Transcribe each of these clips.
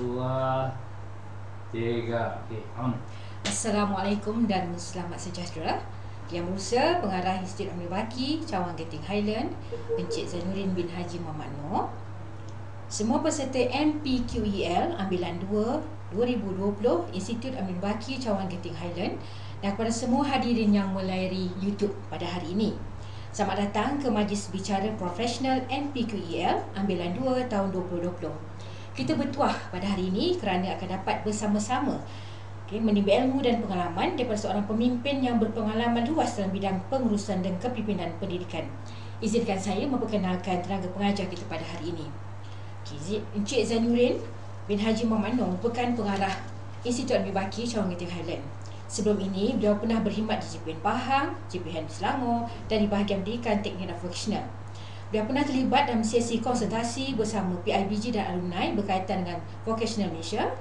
Dua, tiga, okey, on. Assalamualaikum dan selamat sejahtera. Yang Berusaha Pengarah Institut Amir Baki, Cawang Genting Highland, Encik Zainuddin bin Haji Muhammad Noor. Semua peserta NPQEL Ambilan 2 2020 Institut Amir Baki, Cawang Genting Highland, dan kepada semua hadirin yang melayari YouTube pada hari ini. Selamat datang ke Majlis Bicara Profesional NPQEL Ambilan 2 tahun 2020. Kita bertuah pada hari ini kerana akan dapat bersama-sama menimba ilmu dan pengalaman daripada seorang pemimpin yang berpengalaman luas dalam bidang pengurusan dan kepimpinan pendidikan. Izinkan saya memperkenalkan tenaga pengajar kita pada hari ini. Encik Zainuddin bin Haji Muhammad Noor merupakan pengarah Institut Amir Baki, Cawang Genting Highland. Sebelum ini, beliau pernah berkhidmat di JPN Pahang, JPN Selangor dan di bahagian pendidikan teknik dan vocational. Beliau pernah terlibat dalam sesi konsultasi bersama PIBG dan alumni berkaitan dengan Vocational Malaysia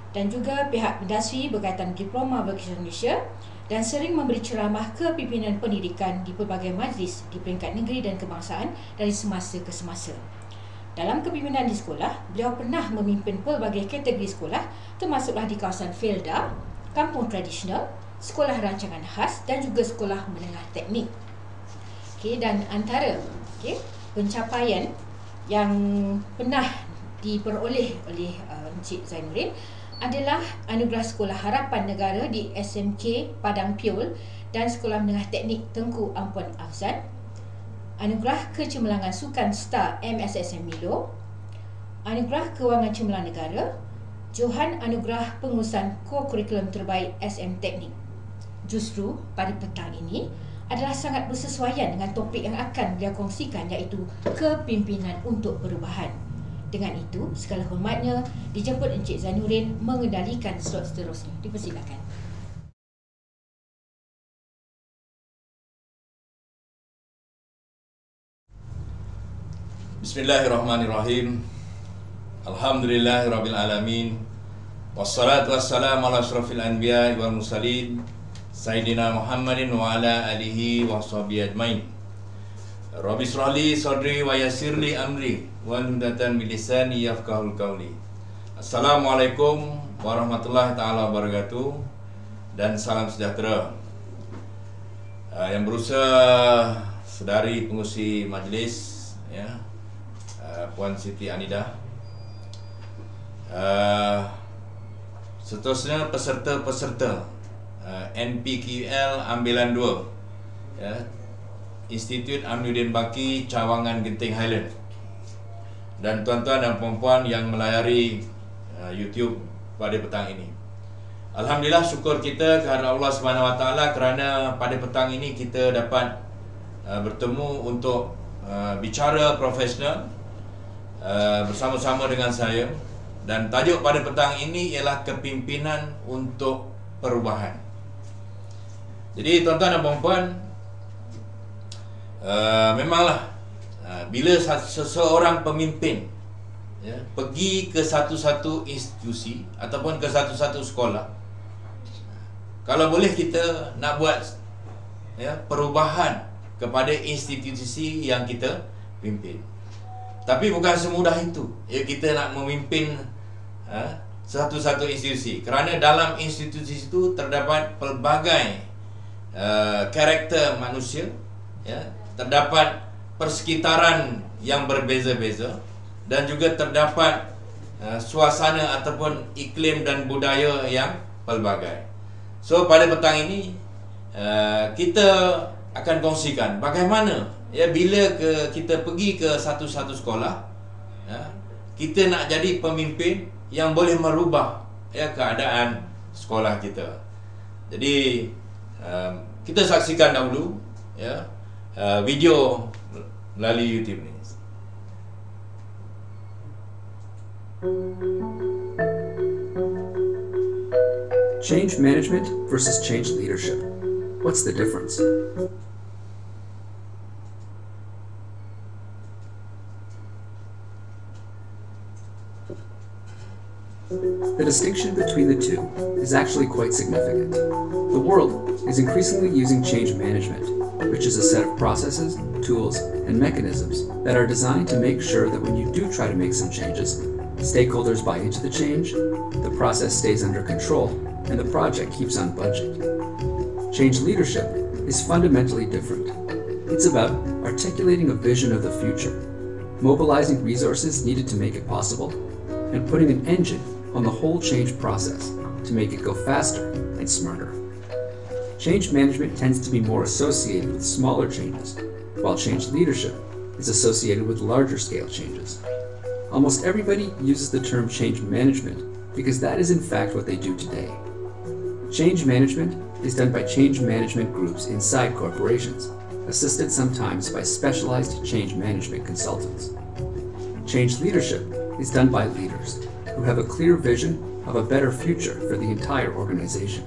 dan juga pihak industri berkaitan Diploma Vocational Malaysia, dan sering memberi ceramah kepimpinan pendidikan di pelbagai majlis di peringkat negeri dan kebangsaan dari semasa ke semasa. Dalam kepimpinan di sekolah, beliau pernah memimpin pelbagai kategori sekolah, termasuklah di kawasan Felda, kampung tradisional, sekolah rancangan khas dan juga sekolah menengah teknik. Dan antara pencapaian yang pernah diperoleh oleh Encik Zainuddin adalah Anugerah Sekolah Harapan Negara di SMK Padang Piul dan Sekolah Menengah Teknik Tengku Ampuan Afzan, Anugerah Kecemerlangan Sukan Star MSSM Milo, Anugerah Kewangan Cemerlang Negara, Johan Anugerah Pengurusan Kurikulum Terbaik SM Teknik. Justru pada petang ini adalah sangat bersesuaian dengan topik yang akan beliau kongsikan, iaitu kepimpinan untuk perubahan. Dengan itu, segala hormatnya dijemput Encik Zainuddin mengendalikan slot seterusnya. Dipersilakan. Bismillahirrahmanirrahim. Alhamdulillahirabbil alamin. Wassalatu wassalamu ala asyrafil anbiya'i wal mursalin Sayyidina Muhammadin wa ala alihi wa sahbihi ajmain. Rabbi shrah li sadri wa yassir li amri wa hludatan min lisani yafqahul qawli. Assalamualaikum warahmatullahi taala wabarakatuh dan salam sejahtera. Yang Berusaha, saudari pengurusi majlis, Puan Siti Anidah, seterusnya peserta-peserta NPQEL Ambilan 2 Institut Aminuddin Baki, Cawangan Genting Highland, dan tuan-tuan dan puan-puan yang melayari YouTube pada petang ini. Alhamdulillah, syukur kita kepada Allah SWT kerana pada petang ini kita dapat bertemu untuk bicara profesional bersama-sama dengan saya, dan tajuk pada petang ini ialah kepimpinan untuk perubahan. Jadi tuan-tuan dan puan-puan, memanglah bila seseorang pemimpin pergi ke satu-satu institusi ataupun ke satu-satu sekolah, kalau boleh kita nak buat perubahan kepada institusi yang kita pimpin. Tapi bukan semudah itu kita nak memimpin satu-satu institusi, kerana dalam institusi itu terdapat pelbagai karakter manusia, terdapat persekitaran yang berbeza-beza, dan juga terdapat suasana ataupun iklim dan budaya yang pelbagai. So pada petang ini kita akan kongsikan bagaimana bila kita pergi ke satu-satu sekolah, kita nak jadi pemimpin yang boleh merubah keadaan sekolah kita. Jadi kita saksikan dahulu video melalui YouTube ni. Change management versus change leadership. What's the difference? The distinction between the two is actually quite significant. The world is increasingly using change management, which is a set of processes, tools, and mechanisms that are designed to make sure that when you do try to make some changes, stakeholders buy into the change, the process stays under control, and the project keeps on budget. Change leadership is fundamentally different. It's about articulating a vision of the future, mobilizing resources needed to make it possible, and putting an engine on the whole change process to make it go faster and smarter. Change management tends to be more associated with smaller changes, while change leadership is associated with larger scale changes. Almost everybody uses the term change management because that is in fact what they do today. Change management is done by change management groups inside corporations, assisted sometimes by specialized change management consultants. Change leadership is done by leaders who have a clear vision of a better future for the entire organization.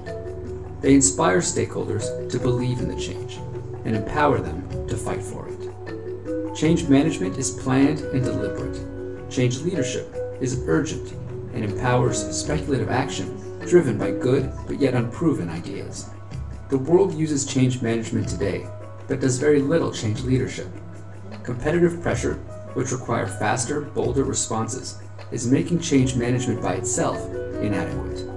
They inspire stakeholders to believe in the change and empower them to fight for it. Change management is planned and deliberate. Change leadership is urgent and empowers speculative action driven by good but yet unproven ideas. The world uses change management today, but does very little change leadership. Competitive pressure, which require faster, bolder responses, is making change management by itself inadequate.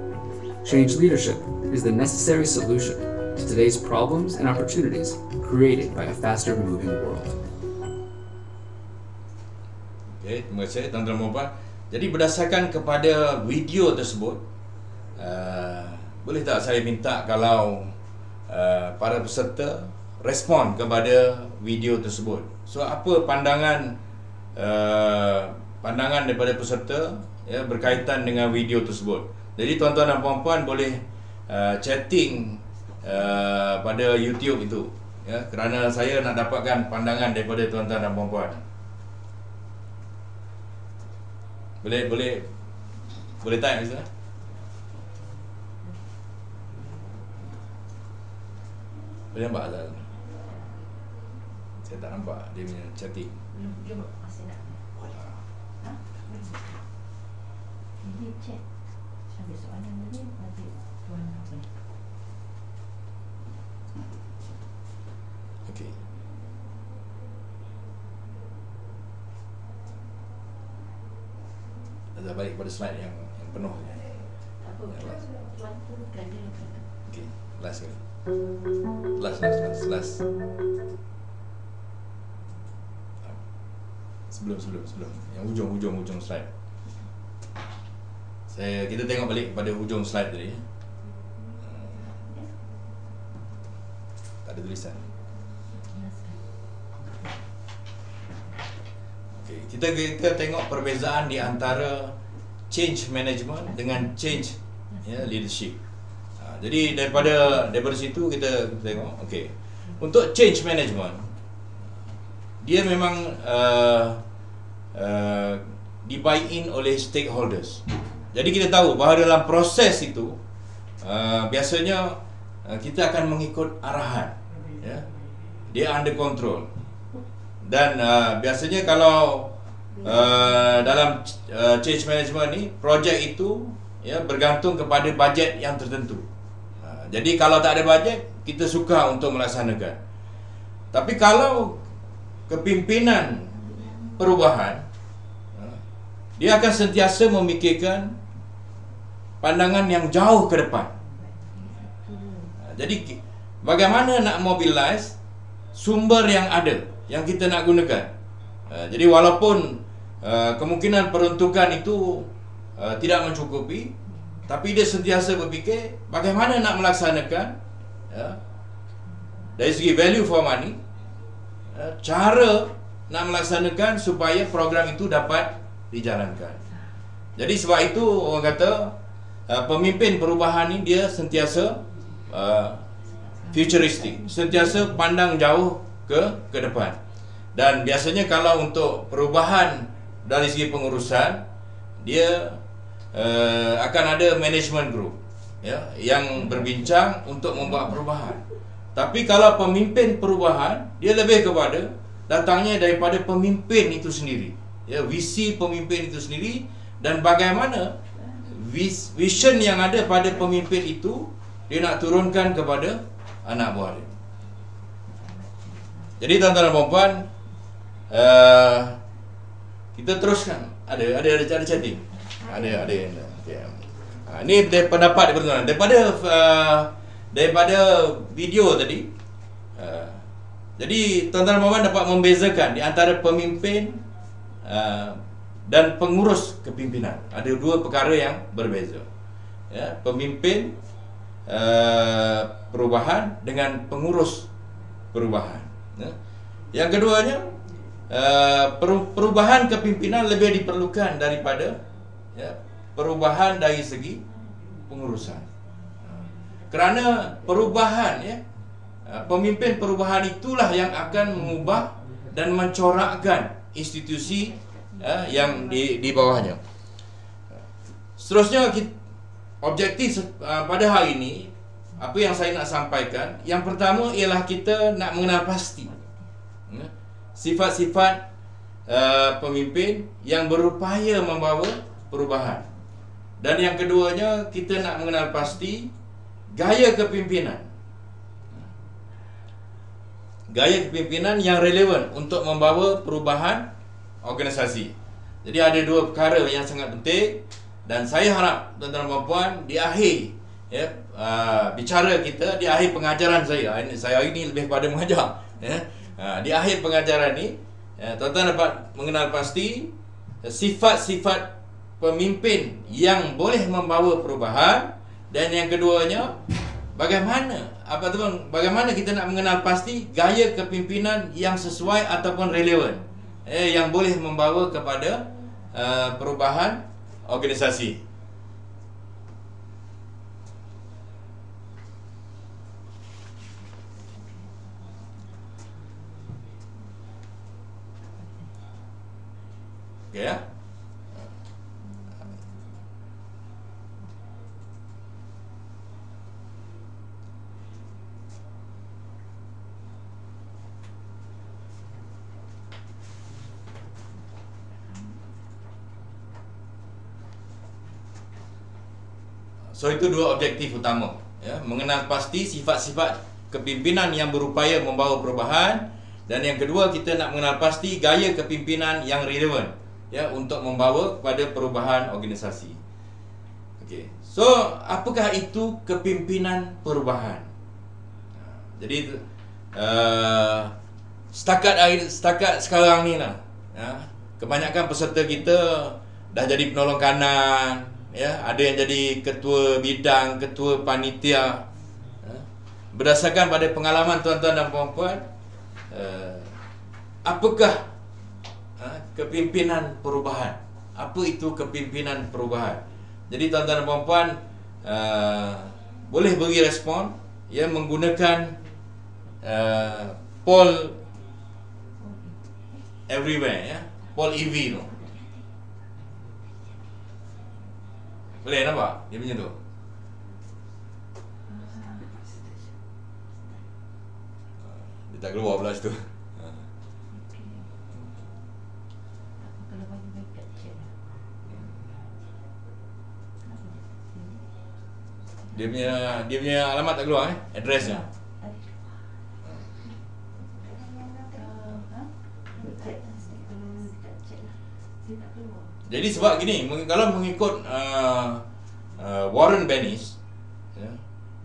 Change leadership is the necessary solution to today's problems and opportunities created by a faster moving world. Okay, terima kasih tuan-tuan dan puan. Jadi berdasarkan kepada video tersebut, boleh tak saya minta kalau para peserta respon kepada video tersebut. So apa pandangan daripada peserta ya, berkaitan dengan video tersebut. Jadi tuan-tuan dan puan-puan boleh chatting pada YouTube itu ya, kerana saya nak dapatkan pandangan daripada tuan-tuan dan puan-puan. Boleh tanya Ustaz? Boleh nampak tak? Saya tak nampak dia punya chatting. Jom masih nak. Ha? Ini chat. Ada soalan tadi nanti tuan apa ni? Okey. Ada balik pada slide yang penuh. Apa? Tuan tu kerana Okey, last sekali. Last. Sebelum. Yang hujung slide. Kita tengok balik pada hujung slide tadi. Tak ada tulisan. Okey, kita tengok perbezaan di antara change management dengan change leadership. Jadi daripada situ kita tengok, okey. Untuk change management, dia memang di buy-in oleh stakeholders. Jadi kita tahu bahawa dalam proses itu biasanya kita akan mengikut arahan, ya. Dia under control. Dan biasanya kalau dalam change management ni, projek itu ya bergantung kepada bajet yang tertentu. Jadi kalau tak ada bajet, kita sukar untuk melaksanakan. Tapi kalau kepimpinan perubahan, dia akan sentiasa memikirkan pandangan yang jauh ke depan. Jadi bagaimana nak mobilize sumber yang ada, yang kita nak gunakan. Jadi walaupun kemungkinan peruntukan itu tidak mencukupi, tapi dia sentiasa berfikir bagaimana nak melaksanakan dari segi value for money, cara nak melaksanakan supaya program itu dapat dijalankan. Jadi sebab itu orang kata pemimpin perubahan ni dia sentiasa futuristic, sentiasa pandang jauh ke depan. Dan biasanya kalau untuk perubahan dari segi pengurusan, dia akan ada management group ya, yang berbincang untuk membuat perubahan. Tapi kalau pemimpin perubahan, dia lebih kepada datangnya daripada pemimpin itu sendiri, ya, visi pemimpin itu sendiri, dan bagaimana vision yang ada pada pemimpin itu dia nak turunkan kepada anak buah dia. Jadi tuan-tuan dan puan-puan, kita teruskan. Ada chatting. Ada. Okay. Ini pendapat tuan-tuan daripada video tadi. Jadi tuan-tuan dan puan dapat membezakan di antara pemimpin dan pengurus kepimpinan. Ada dua perkara yang berbeza. Ya, pemimpin perubahan dengan pengurus perubahan. Ya. Yang keduanya, perubahan kepimpinan lebih diperlukan daripada perubahan dari segi pengurusan. Kerana perubahan, pemimpin perubahan itulah yang akan mengubah dan mencorakkan institusi yang di bawahnya. Seterusnya, objektif pada hari ini, apa yang saya nak sampaikan, yang pertama ialah kita nak mengenal pasti sifat-sifat pemimpin yang berupaya membawa perubahan. Dan yang keduanya, kita nak mengenal pasti gaya kepimpinan. Gaya kepimpinan yang relevan untuk membawa perubahan organisasi. Jadi ada dua perkara yang sangat penting, dan saya harap tuan-tuan dan puan di akhir bicara kita, di akhir pengajaran saya hari ini lebih pada mengajar. Di akhir pengajaran ini, tuan-tuan dapat mengenal pasti sifat-sifat pemimpin yang boleh membawa perubahan, dan yang keduanya bagaimana kita nak mengenal pasti gaya kepimpinan yang sesuai ataupun relevan yang boleh membawa kepada perubahan organisasi. Okey ya. So itu dua objektif utama, mengenal pasti sifat-sifat kepimpinan yang berupaya membawa perubahan, dan yang kedua kita nak mengenal pasti gaya kepimpinan yang relevan untuk membawa kepada perubahan organisasi. Okey. So apakah itu kepimpinan perubahan? Jadi setakat sekarang ni lah, kebanyakan peserta kita dah jadi penolong kanan, ada yang jadi ketua bidang, ketua panitia. Berdasarkan pada pengalaman tuan-tuan dan puan-puan, apakah kepimpinan perubahan? Apa itu kepimpinan perubahan? Jadi tuan-tuan dan puan-puan boleh beri respon menggunakan poll everywhere, poll EV tu. Boleh nampak? Dia punya tu. Dia tak keluar pula situ. Dia punya alamat tak keluar, addressnya. Jadi sebab gini, kalau mengikut Warren Bennis,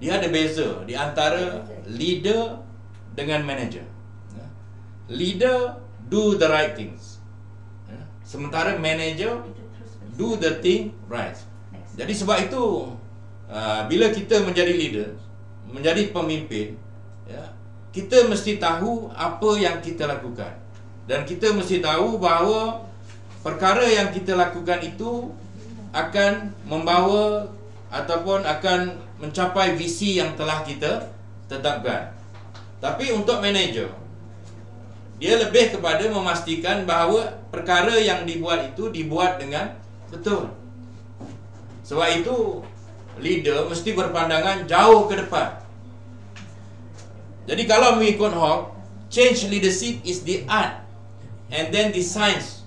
dia ada beza di antara leader dengan manager. Leader do the right things, sementara manager do the thing right. Jadi sebab itu bila kita menjadi leader, menjadi pemimpin, kita mesti tahu apa yang kita lakukan, dan kita mesti tahu bahawa perkara yang kita lakukan itu akan membawa ataupun akan mencapai visi yang telah kita tetapkan. Tapi untuk manager, dia lebih kepada memastikan bahawa perkara yang dibuat itu dibuat dengan betul. Sebab itu leader mesti berpandangan jauh ke depan. Jadi kalau mengikut Hawke, change leadership is the art and then the science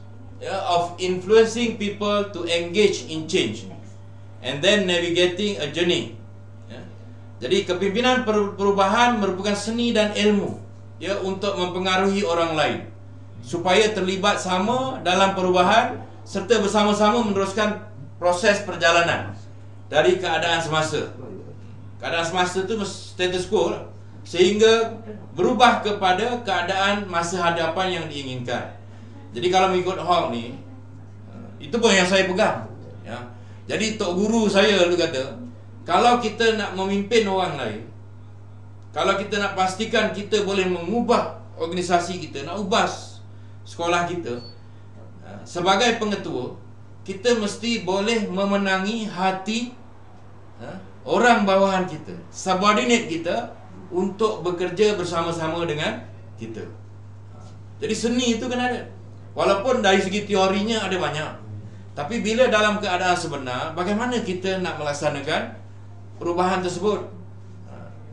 of influencing people to engage in change and then navigating a journey. Jadi kepimpinan perubahan merupakan seni dan ilmu untuk mempengaruhi orang lain supaya terlibat sama dalam perubahan serta bersama-sama meneruskan proses perjalanan dari keadaan semasa. Keadaan semasa tu status quo lah, sehingga berubah kepada keadaan masa hadapan yang diinginkan. Jadi kalau mengikut Hawke ni, itu pun yang saya pegang, ya. Jadi tok guru saya dulu kata, kalau kita nak memimpin orang lain, kalau kita nak pastikan kita boleh mengubah organisasi kita, nak ubah sekolah kita, sebagai pengetua, kita mesti boleh memenangi hati orang bawahan kita, subordinate kita, untuk bekerja bersama-sama dengan kita. Jadi seni itu kan ada. Walaupun dari segi teorinya ada banyak, tapi bila dalam keadaan sebenar, bagaimana kita nak melaksanakan perubahan tersebut?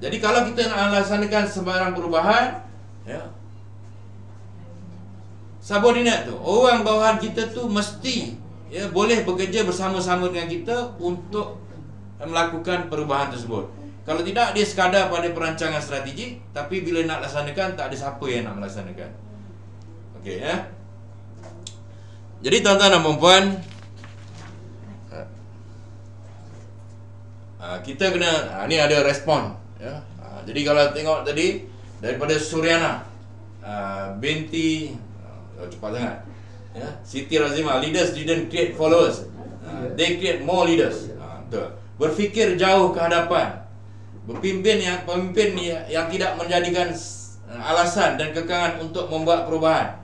Jadi kalau kita nak melaksanakan sebarang perubahan, ya, subordinate tu, orang bawahan kita tu mesti, ya, boleh bekerja bersama-sama dengan kita untuk melakukan perubahan tersebut. Kalau tidak, dia sekadar pada perancangan strategik, tapi bila nak laksanakan, tak ada siapa yang nak melaksanakan. Okey, ya. Jadi tuan-tuan dan puan-puan, kita kena, ni ada respon, ya. Jadi kalau tengok tadi daripada Suryana binti cepat sangat, ya, Siti Razimah, leaders didn't create followers, they create more leaders. Betul. Berfikir jauh ke hadapan, pemimpin yang tidak menjadikan alasan dan kekangan untuk membuat perubahan,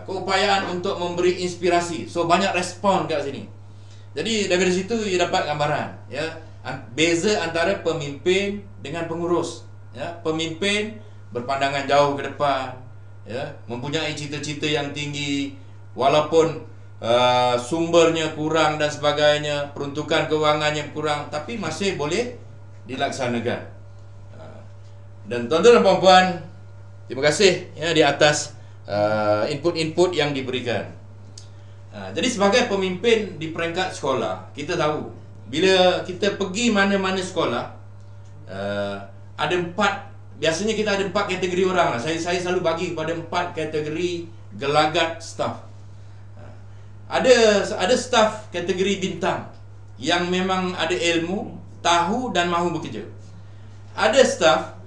keupayaan untuk memberi inspirasi. So banyak respon kat sini. Jadi dari situ ia dapat gambaran, ya, beza antara pemimpin dengan pengurus, ya. Pemimpin berpandangan jauh ke depan, ya, mempunyai cita-cita yang tinggi, walaupun sumbernya kurang dan sebagainya, peruntukan kewangannya kurang, tapi masih boleh dilaksanakan. Dan tuan-tuan dan puan-puan, terima kasih, ya, di atas input-input yang diberikan. Jadi sebagai pemimpin di peringkat sekolah, kita tahu bila kita pergi mana-mana sekolah, ada biasanya kita ada 4 kategori orang lah. Saya selalu bagi kepada 4 kategori gelagat staff. Ada staf kategori bintang yang memang ada ilmu, tahu dan mahu bekerja. Ada staf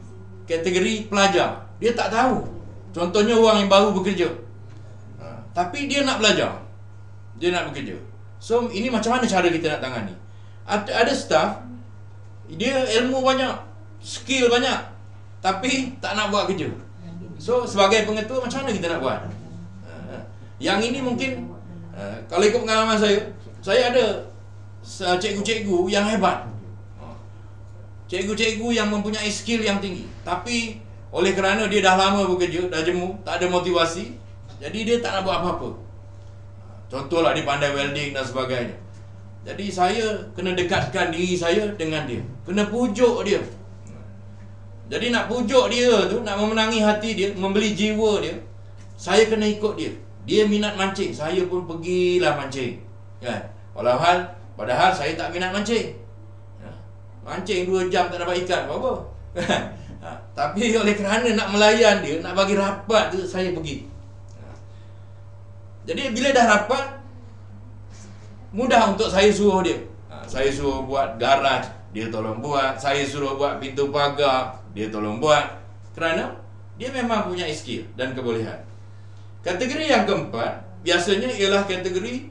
kategori pelajar, dia tak tahu. Contohnya orang yang baru bekerja, tapi dia nak belajar, dia nak bekerja. So ini macam mana cara kita nak tangani? Ada staf, dia ilmu banyak, skill banyak, tapi tak nak buat kerja. So sebagai pengetua, macam mana kita nak buat? Yang ini mungkin, kalau ikut pengalaman saya ada cikgu-cikgu yang hebat, cikgu-cikgu yang mempunyai skill yang tinggi, tapi oleh kerana dia dah lama bekerja, dah jemu, tak ada motivasi, jadi dia tak nak buat apa-apa. Contohlah dia pandai welding dan sebagainya. Jadi saya kena dekatkan diri saya dengan dia, kena pujuk dia. Jadi nak pujuk dia tu, nak memenangi hati dia, membeli jiwa dia, saya kena ikut dia. Dia minat mancing, saya pun pergilah mancing, kan? Padahal saya tak minat mancing, ya. Mancing 2 jam tak dapat ikan, apa-apa. Tapi oleh kerana nak melayan dia, nak bagi rapat tu, saya pergi. Jadi bila dah rapat, mudah untuk saya suruh dia. Saya suruh buat garaj, dia tolong buat. Saya suruh buat pintu pagar, dia tolong buat. Kerana dia memang punya skill dan kebolehan. Kategori yang keempat biasanya ialah kategori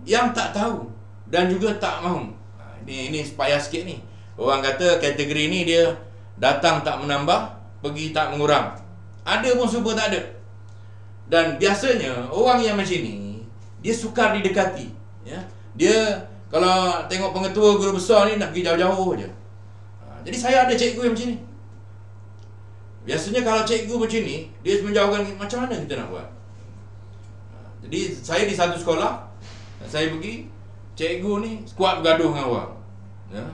yang tak tahu dan juga tak mahu. Ini payah sikit ni. Orang kata kategori ni dia datang tak menambah, pergi tak mengurang. Ada pun super tak ada. Dan biasanya orang yang macam ni, dia sukar didekati, ya. Dia kalau tengok pengetua guru besar ni nak pergi jauh-jauh je. Jadi saya ada cikgu yang macam ni. Biasanya kalau cikgu macam ni, dia menjauhkan, macam mana kita nak buat? Jadi saya di satu sekolah, saya pergi, cikgu ni kuat bergaduh dengan orang, ya.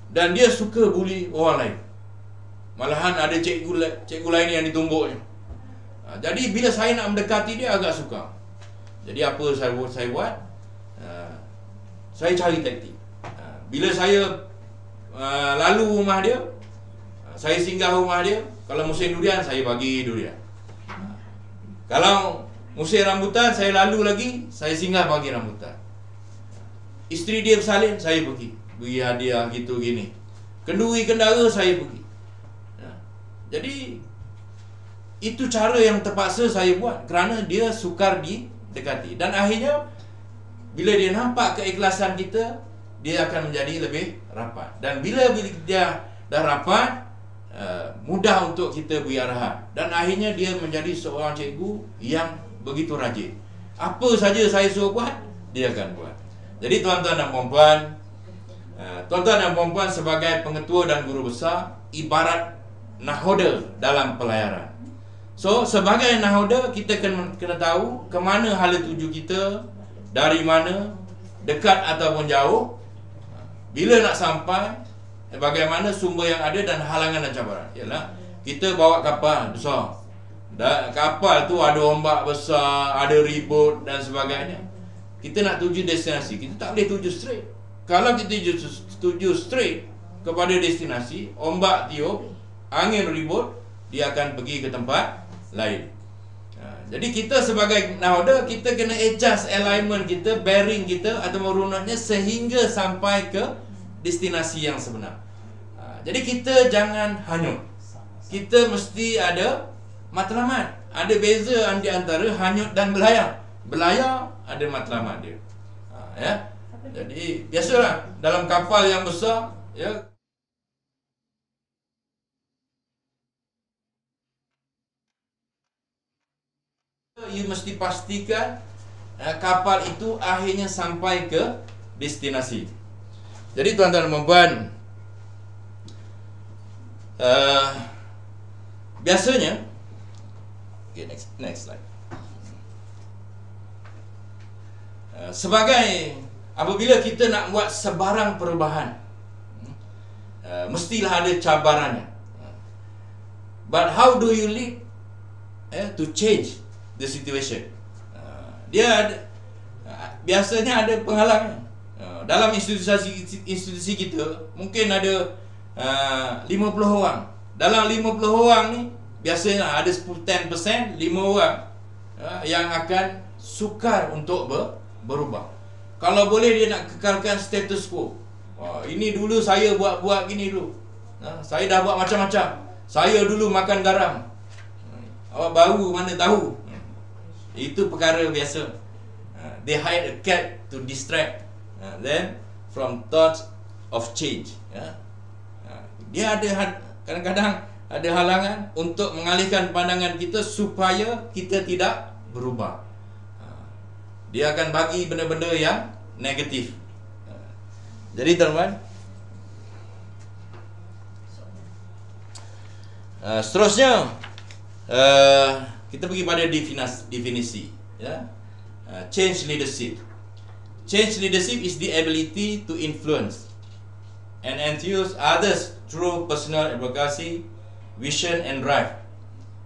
Dan dia suka bully orang lain. Malahan ada cikgu lain yang ditumbuknya. Jadi bila saya nak mendekati dia, agak sukar. Jadi apa saya buat? Saya cari taktik. Bila saya lalu rumah dia, saya singgah rumah dia, kalau musim durian, saya bagi durian. Kalau Musim rambutan saya lalu lagi, saya singgah bagi rambutan. Isteri dia bersalin, saya pergi. Beri hadiah gitu gini. Kenduri kendara, saya pergi. Jadi itu cara yang terpaksa saya buat kerana dia sukar didekati. Dan akhirnya bila dia nampak keikhlasan kita, dia akan menjadi lebih rapat. Dan bila dia dah rapat, mudah untuk kita beri arahan. Dan akhirnya dia menjadi seorang cikgu yang begitu rajin. Apa saja saya suruh buat, dia akan buat. Jadi tuan-tuan dan puan-puan, sebagai pengetua dan guru besar, ibarat nahoda dalam pelayaran. So, sebagai nahoda, kita kena tahu ke mana hala tuju kita, dari mana, dekat ataupun jauh, bila nak sampai, bagaimana sumber yang ada dan halangan dan cabaran. Ialah kita bawa kapal besar. Dan kapal tu ada ombak besar, ada ribut dan sebagainya. Kita nak tuju destinasi, kita tak boleh tuju straight. Kalau kita tuju straight kepada destinasi, ombak tiup, angin ribut, dia akan pergi ke tempat lain. Jadi kita sebagai nahoda, kita kena adjust alignment kita, bearing kita atau merunutnya sehingga sampai ke destinasi yang sebenar. Jadi kita jangan hanyut. Kita mesti ada matlamat. Ada beza di antara hanyut dan belayar. Belayar ada matlamat dia. Ya. Jadi biasalah dalam kapal yang besar, ya, you mesti pastikan kapal itu akhirnya sampai ke destinasi. Jadi tuan-tuan dan puan, biasanya, okay, next slide. Sebagai apabila kita nak buat sebarang perubahan, mestilah ada cabarannya. But how do you lead to change the situation? Dia ada, biasanya ada penghalang. Dalam institusi kita mungkin ada 50 orang. Dalam 50 orang ni biasanya ada 10% 5 orang yang akan sukar untuk berubah. Kalau boleh dia nak kekalkan status quo. Ini dulu saya buat gini dulu. Saya dah buat macam-macam. Saya dulu makan garam. Awak baru mana tahu. Itu perkara biasa. They hire a cat to distract them from thoughts of change. Dia ada kadang-kadang ada halangan untuk mengalihkan pandangan kita supaya kita tidak berubah. Dia akan bagi benda-benda yang negatif. Jadi teman-teman, seterusnya kita pergi pada definisi, ya. Change leadership. Change leadership is the ability to influence and enthuse others through personal advocacy, vision and drive,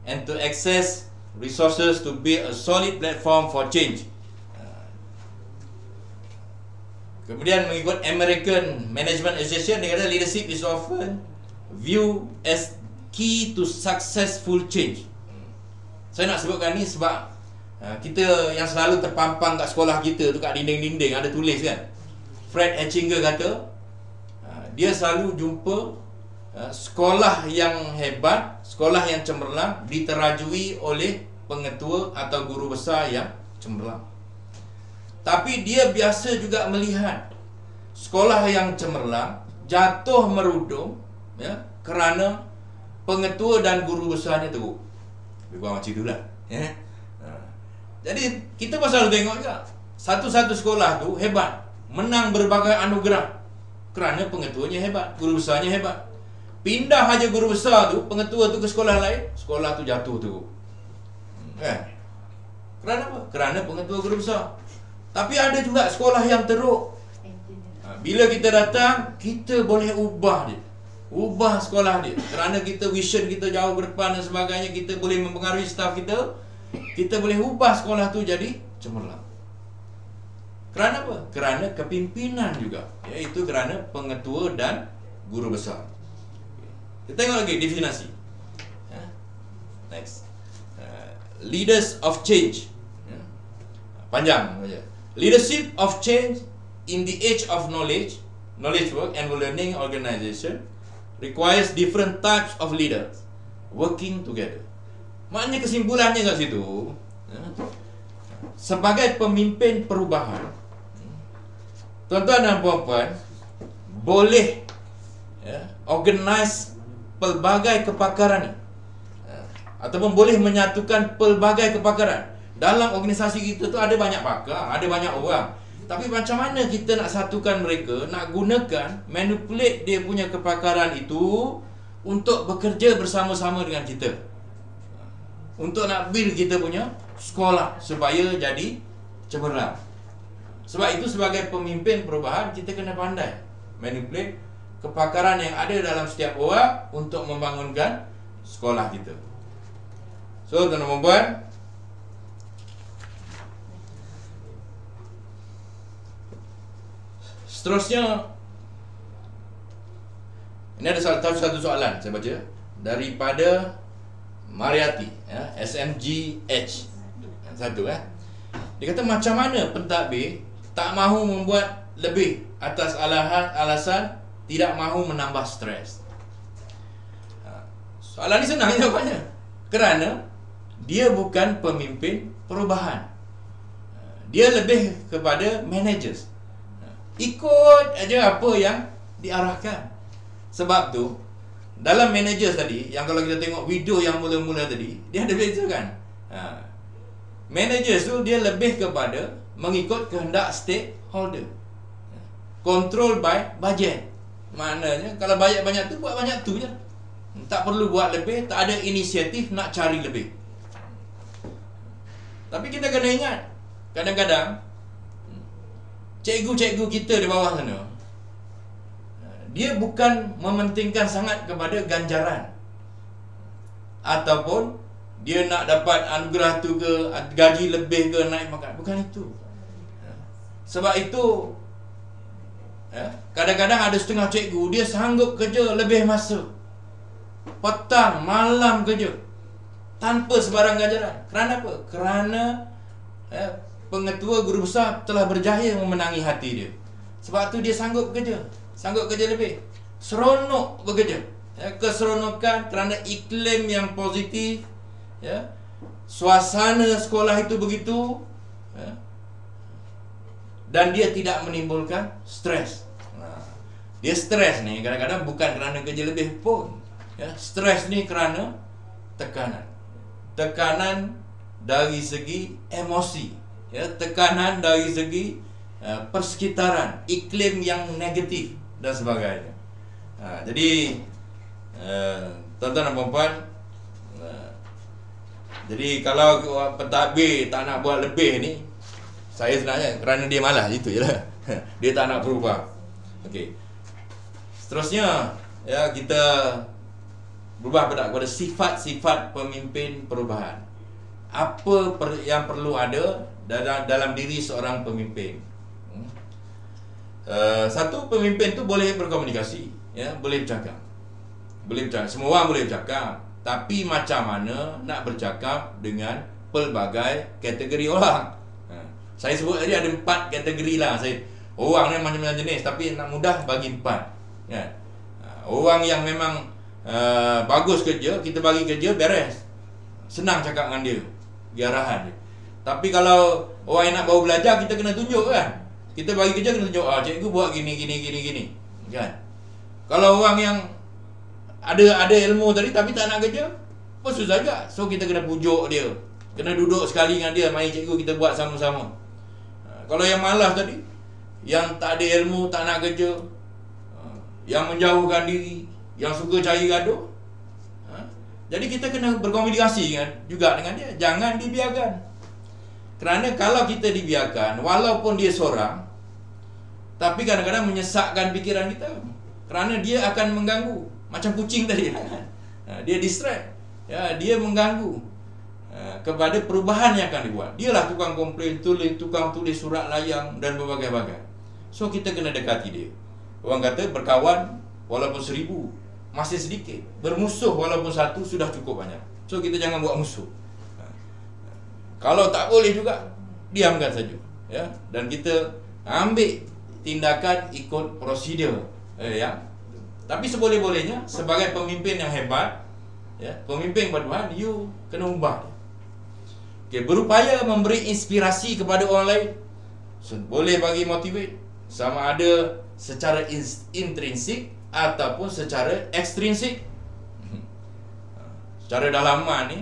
and to access resources to build a solid platform for change. Kemudian mengikut American Management Association, dia kata leadership is often viewed as key to successful change. Saya nak sebutkan ni sebab kita yang selalu terpampang kat sekolah kita tu, kat dinding-dinding ada tulis kan. Fred Etchinger kata dia selalu jumpa sekolah yang hebat, sekolah yang cemerlang diterajui oleh pengetua atau guru besar yang cemerlang. Tapi dia biasa juga melihat sekolah yang cemerlang jatuh merudum, ya, kerana pengetua dan guru besarnya teruk. Lebih kurang macam itulah, ya. Jadi kita pasal tengok juga satu-satu sekolah tu hebat, menang berbagai anugerah kerana pengetuanya hebat, guru besarnya hebat. Pindah aja guru besar tu, pengetua tu ke sekolah lain, sekolah tu jatuh teruk. Kerana apa? Kerana pengetua guru besar. Tapi ada juga sekolah yang teruk. Bila kita datang, kita boleh ubah dia. Ubah sekolah dia. Kerana kita vision kita jauh ke depan dan sebagainya, kita boleh mempengaruhi staf kita. Kita boleh ubah sekolah tu jadi cemerlang. Kerana apa? Kerana kepimpinan juga. Iaitu kerana pengetua dan guru besar. Kita tengok lagi definisi. Next. Leaders of change. Panjang saja. Leadership of change in the age of knowledge work and learning organization requires different types of leaders working together. Maknanya kesimpulannya kat situ, sebagai pemimpin perubahan, tuan-tuan dan puan-puan boleh organize pelbagai kepakaran ataupun boleh menyatukan pelbagai kepakaran. Dalam organisasi kita tu ada banyak pakar, ada banyak orang. Tapi macam mana kita nak satukan mereka, nak gunakan, manipulate dia punya kepakaran itu untuk bekerja bersama-sama dengan kita, untuk nak build kita punya sekolah supaya jadi cemerlang. Sebab itu sebagai pemimpin perubahan, kita kena pandai manipulate kepakaran yang ada dalam setiap orang untuk membangunkan sekolah kita. So, tuan-tuan dan puan, seterusnya, ini ada satu soalan saya baca daripada Mariati, SMGH. Satu dia kata, macam mana pentadbir tak mahu membuat lebih atas alasan tidak mahu menambah stres? Soalan ni senang jawapannya. Kerana dia bukan pemimpin perubahan. Dia lebih kepada managers. Ikut aja apa yang diarahkan. Sebab tu dalam managers tadi, yang kalau kita tengok video yang mula-mula tadi, dia ada beza kan. Managers tu dia lebih kepada mengikut kehendak stakeholder. Control by budget. Maknanya kalau banyak tu buat banyak tu je. Tak perlu buat lebih, tak ada inisiatif nak cari lebih. Tapi kita kena ingat, kadang-kadang cikgu-cikgu kita di bawah sana, dia bukan mementingkan sangat kepada ganjaran ataupun dia nak dapat anugerah tu ke, gaji lebih ke, naik pangkat. Bukan itu. Sebab itu kadang-kadang ada setengah cikgu, dia sanggup kerja lebih masa, petang, malam kerja tanpa sebarang ganjaran. Kerana apa? Kerana pengetua guru besar telah berjaya memenangi hati dia. Sebab tu dia sanggup kerja lebih, seronok bekerja. Keseronokan kerana iklim yang positif, suasana sekolah itu begitu, dan dia tidak menimbulkan stres. Dia stres ni kadang-kadang bukan kerana kerja lebih pun. Stres ni kerana tekanan dari segi emosi, tekanan dari segi persekitaran, iklim yang negatif dan sebagainya. Jadi tuan-tuan dan puan-puan, jadi kalau pentadbir tak nak buat lebih ni, saya sebenarnya kerana dia malas, itu je lah. Dia tak nak berubah. Okey. Seterusnya, kita berubah kepada sifat-sifat pemimpin perubahan. Apa yang perlu ada dalam diri seorang pemimpin? Satu, pemimpin tu boleh berkomunikasi, boleh bercakap. Semua orang boleh bercakap, tapi macam mana nak bercakap dengan pelbagai kategori orang. Saya sebut tadi ada 4 kategori lah. Orang ni macam-macam jenis, tapi nak mudah bagi 4. Orang yang memang bagus kerja, kita bagi kerja, beres, senang cakap dengan dia, arahan dia. Tapi kalau orang yang nak baru belajar, kita kena tunjuk kan. Kita bagi kerja kena tunjuk, cikgu buat gini kan. Kalau orang yang ada ilmu tadi tapi tak nak kerja, pun susah juga. So kita kena pujuk dia, kena duduk sekali dengan dia, mari cikgu kita buat sama-sama. Kalau yang malas tadi, yang tak ada ilmu, tak nak kerja, yang menjauhkan diri, yang suka cari gaduh, jadi kita kena berkomunikasi juga dengan dia. Jangan dibiarkan. Kerana kalau kita dibiarkan, walaupun dia seorang, tapi kadang-kadang menyesakkan fikiran kita. Kerana dia akan mengganggu. Macam kucing tadi kan? Dia distract, dia mengganggu kepada perubahan yang akan dibuat. Dialah tukang komplain, tukang tulis surat layang dan berbagai-bagai. So kita kena dekati dia. Orang kata berkawan walaupun 1000 masih sedikit, bermusuh walaupun 1 sudah cukup banyak. So kita jangan buat musuh. Kalau tak boleh juga, diamkan saja, ya, dan kita ambil tindakan ikut prosedur, ya. Tapi seboleh-bolehnya sebagai pemimpin yang hebat, ya, pemimpin bertuhan, you kena ubah. Okay, berupaya memberi inspirasi kepada orang lain, boleh bagi motivate, sama ada secara intrinsik ataupun secara ekstrinsik. Secara dalaman ni,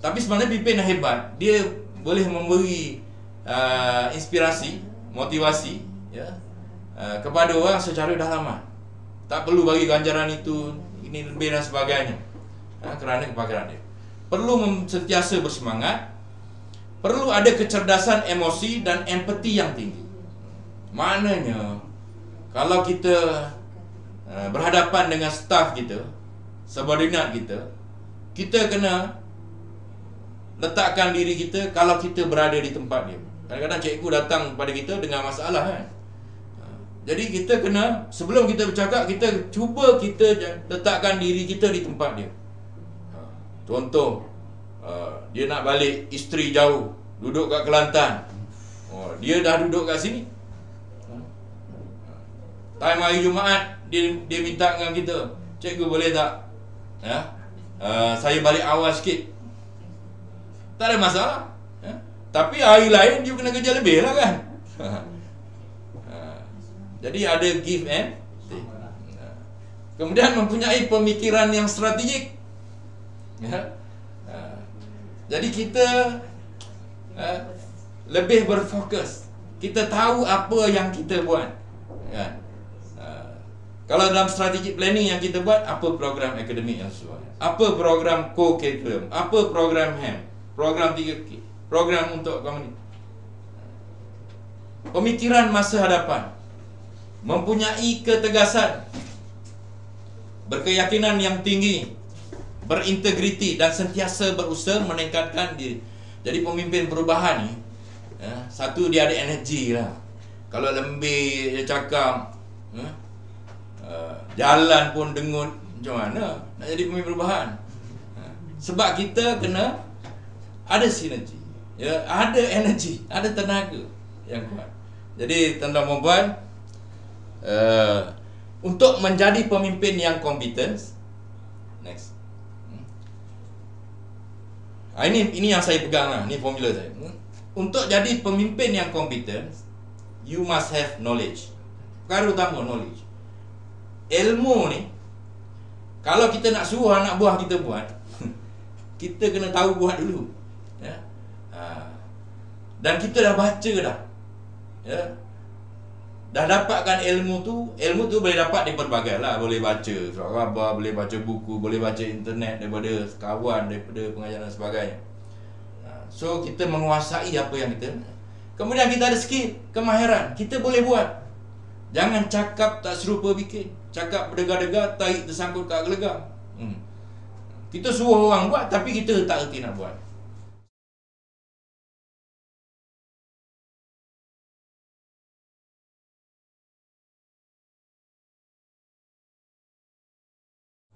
tapi sebenarnya pemimpin yang hebat, dia boleh memberi inspirasi, motivasi, ya, kepada orang secara dalaman. Tak perlu bagi ganjaran itu, ini lebih dan sebagainya, kerana kepakaran dia. Perlu sentiasa bersemangat, perlu ada kecerdasan emosi dan empati yang tinggi. Maknanya, kalau kita berhadapan dengan staf kita, subordinat kita, kita kena letakkan diri kita kalau kita berada di tempat dia. Kadang-kadang cikgu datang kepada kita dengan masalah, kan. Jadi kita kena, sebelum kita bercakap, kita cuba kita letakkan diri kita di tempat dia. Contoh, dia nak balik, isteri jauh, duduk kat Kelantan, dia dah duduk kat sini. Time hari Jumaat, dia minta dengan kita, cikgu boleh tak, ya, saya balik awal sikit. Tak ada masalah, ya? Tapi hari lain dia kena kerja lebih lah, kan. Jadi ada give and take. Kemudian mempunyai pemikiran yang strategik, ya? Jadi kita lebih berfokus, kita tahu apa yang kita buat, kan? Kalau dalam strategic planning yang kita buat, apa program akademik yang sesuai, apa program co-curriculum, apa program HAM, program 3K, program untuk komunitas. Pemikiran masa hadapan, mempunyai ketegasan, berkeyakinan yang tinggi, berintegriti dan sentiasa berusaha meningkatkan diri. Jadi pemimpin perubahan ni, ya, satu, dia ada energi lah. Kalau lembik dia cakap, jalan pun dengut, macam mana nak jadi pemimpin perubahan? Sebab kita kena ada sinergi, ya, ada energi, ada tenaga yang kuat. Jadi tuan-tuan dan puan, untuk menjadi pemimpin yang kompeten, next, ini yang saya pegang lah, ini formula saya. Untuk jadi pemimpin yang kompeten, you must have knowledge. Perkara utama, knowledge. Ilmu ni, kalau kita nak suruh anak buah kita buat, kita kena tahu buat dulu, ya. Dan kita dah baca dah, ya, dah dapatkan ilmu tu boleh dapat di berbagai lah. Boleh baca surat khabar, boleh baca buku, boleh baca internet daripada kawan, daripada pengajaran dan sebagainya. So kita menguasai apa yang kita, kemudian kita ada skill, kemahiran, kita boleh buat. Jangan cakap tak serupa bikin, cakap berdegar-degar, tarik tersangkut kat gelegam. Kita suruh orang buat, tapi kita tak erti nak buat.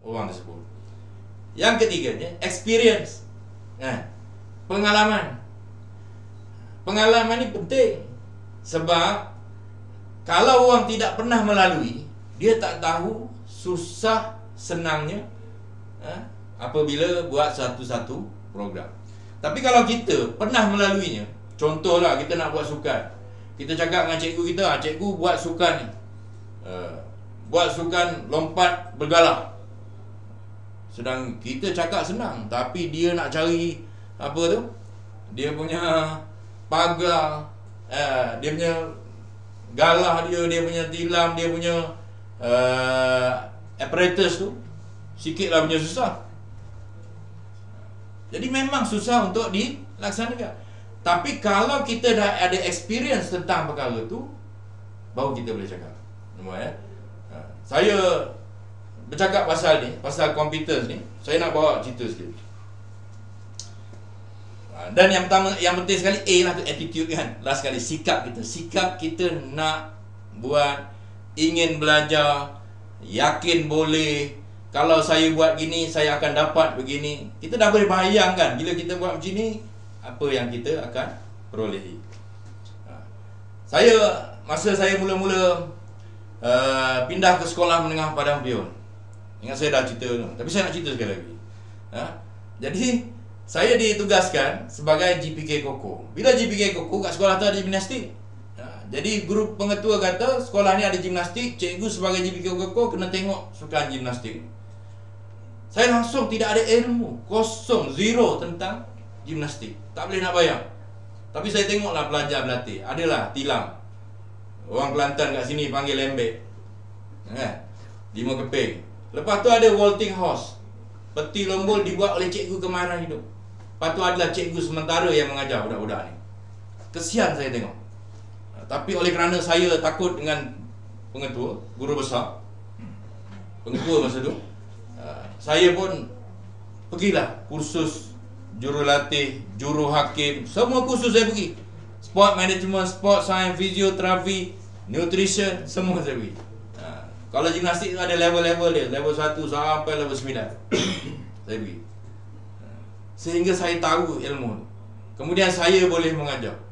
Orang tersebut. Yang ketiganya, experience, pengalaman. Pengalaman ni penting, sebab kalau orang tidak pernah melalui, dia tak tahu susah senangnya apabila buat satu-satu program. Tapi kalau kita pernah melaluinya, contohlah kita nak buat sukan, kita cakap dengan cikgu kita, cikgu buat sukan ni, buat sukan lompat bergalah. Sedang kita cakap senang, tapi dia nak cari apa tu, dia punya pagar, dia punya galah dia punya tilam, dia punya apparatus tu, sikitlah punya susah. Jadi memang susah untuk dilaksanakan. Tapi kalau kita dah ada experience tentang perkara tu, baru kita boleh cakap. Nampak, ya? Saya bercakap pasal ni, pasal competence ni, saya nak bawa cerita sikit. Dan yang pertama, yang penting sekali, A lah tu, attitude, kan. Last sekali, sikap kita. Sikap kita nak buat, ingin belajar, yakin boleh. Kalau saya buat gini, saya akan dapat begini. Kita dah boleh bayangkan, bila kita buat macam ni, apa yang kita akan perolehi. Masa saya mula-mula pindah ke sekolah menengah Padang Pion. Ingat saya dah cerita tu, tapi saya nak cerita sekali lagi. Jadi saya ditugaskan sebagai GPK Koko. Bila GPK Koko, kat sekolah tu ada gimnastik. Jadi guru pengetua kata sekolah ni ada gimnastik, cikgu sebagai GPK Koko kena tengok sukan gimnastik. Saya langsung tidak ada ilmu, kosong, zero tentang gimnastik. Tak boleh nak bayar. Tapi saya tengoklah pelajar berlatih. Adalah tilam. Orang Kelantan kat sini panggil lembek. 5 keping. Lepas tu ada vaulting horse. Peti lombol dibuat oleh cikgu kemahiran hidup. Lepas tu adalah cikgu sementara yang mengajar budak-budak ni. Kesian saya tengok. Tapi oleh kerana saya takut dengan pengetua, guru besar, pengetua masa tu, saya pun pergilah kursus jurulatih, juru hakim, semua kursus saya pergi. Sport management, sport science, fisioterapi, nutrition, semua saya pergi. Kalau gimnastik tu ada level-level dia, level 1 sampai level 9. Saya pergi. Sehingga saya tahu ilmu. Kemudian saya boleh mengajar.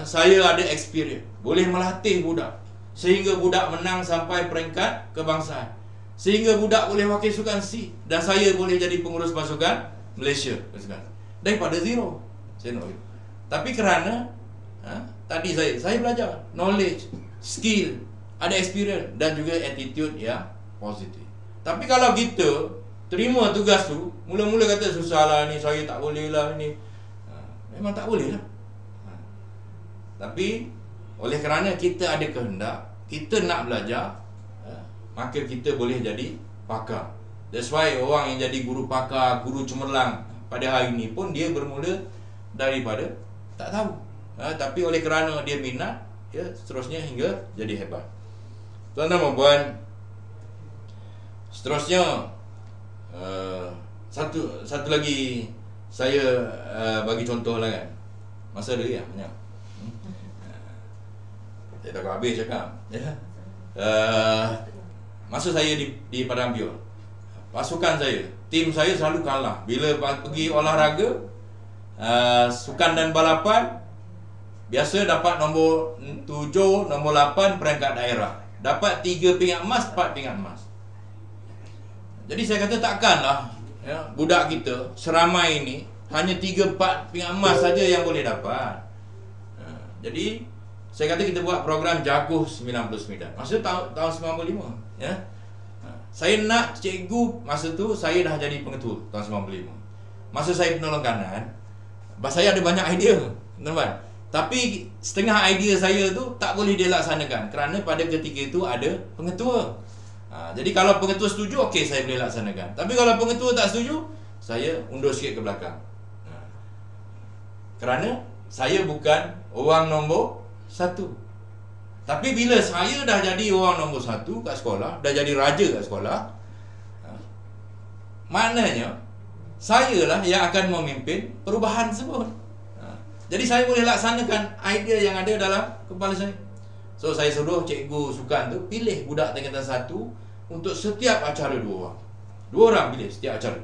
Saya ada experience, boleh melatih budak sehingga budak menang sampai peringkat kebangsaan, sehingga budak boleh wakil sukan C, dan saya boleh jadi pengurus pasukan Malaysia daripada zero. Saya know. Tapi kerana tadi saya belajar knowledge, skill, ada experience dan juga attitude yang positif. Tapi kalau kita terima tugas tu, mula-mula kata susah lah ni, saya tak boleh lah ni, memang tak boleh lah. Tapi oleh kerana kita ada kehendak, kita nak belajar, maka kita boleh jadi pakar. That's why orang yang jadi guru pakar, guru cemerlang pada hari ini pun dia bermula daripada tak tahu. Tapi oleh kerana dia minat, seterusnya hingga jadi hebat. Tuan-tuan dan puan, seterusnya satu lagi saya bagi contoh lah kan. Masa dia banyak. Saya tak habis cakap. Masa saya di Padang Pion, pasukan saya, tim saya selalu kalah. Bila pergi olahraga, sukan dan balapan, biasa dapat nombor 7, nombor 8 peringkat daerah. Dapat 3 pingat emas, 4 pingat emas. Jadi saya kata takkanlah budak kita seramai ini hanya 3-4 pingat emas saja yang boleh dapat. Jadi saya kata kita buat program Jaguh 99. Masa tahun 95 ya. Saya nak cikgu masa tu, saya dah jadi pengetua tahun 95. Masa saya penolong kanan, saya ada banyak idea, teman-teman. Tapi setengah idea saya tu tak boleh dilaksanakan kerana pada ketika itu ada pengetua. Jadi kalau pengetua setuju, okey, saya boleh laksanakan. Tapi kalau pengetua tak setuju, saya undur sikit ke belakang. Kerana saya bukan orang nombor 1. Tapi bila saya dah jadi orang nombor 1 kat sekolah, dah jadi raja kat sekolah, maknanya saya lah yang akan memimpin perubahan tersebut. Jadi saya boleh laksanakan idea yang ada dalam kepala saya. So saya suruh cikgu sukan tu pilih budak tingkatan 1 untuk setiap acara 2 orang. 2 orang pilih setiap acara.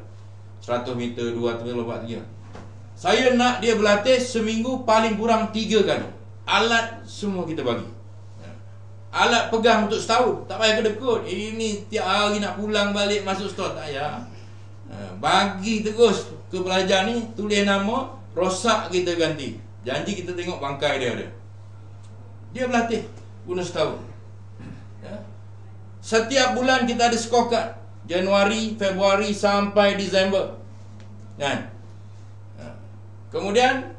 100 meter, 200 meter, lompat 3. Saya nak dia berlatih seminggu paling kurang 3 kali. Alat semua kita bagi. Alat pegang untuk setahun, tak payah kedekut. Ini tiap hari nak pulang balik masuk store, tak payah. Bagi terus ke pelajar ni, tulis nama, rosak kita ganti. Janji kita tengok bangkai dia ada. Dia berlatih guna setahun. Setiap bulan kita ada scorecard. Januari, Februari sampai Disember. Kemudian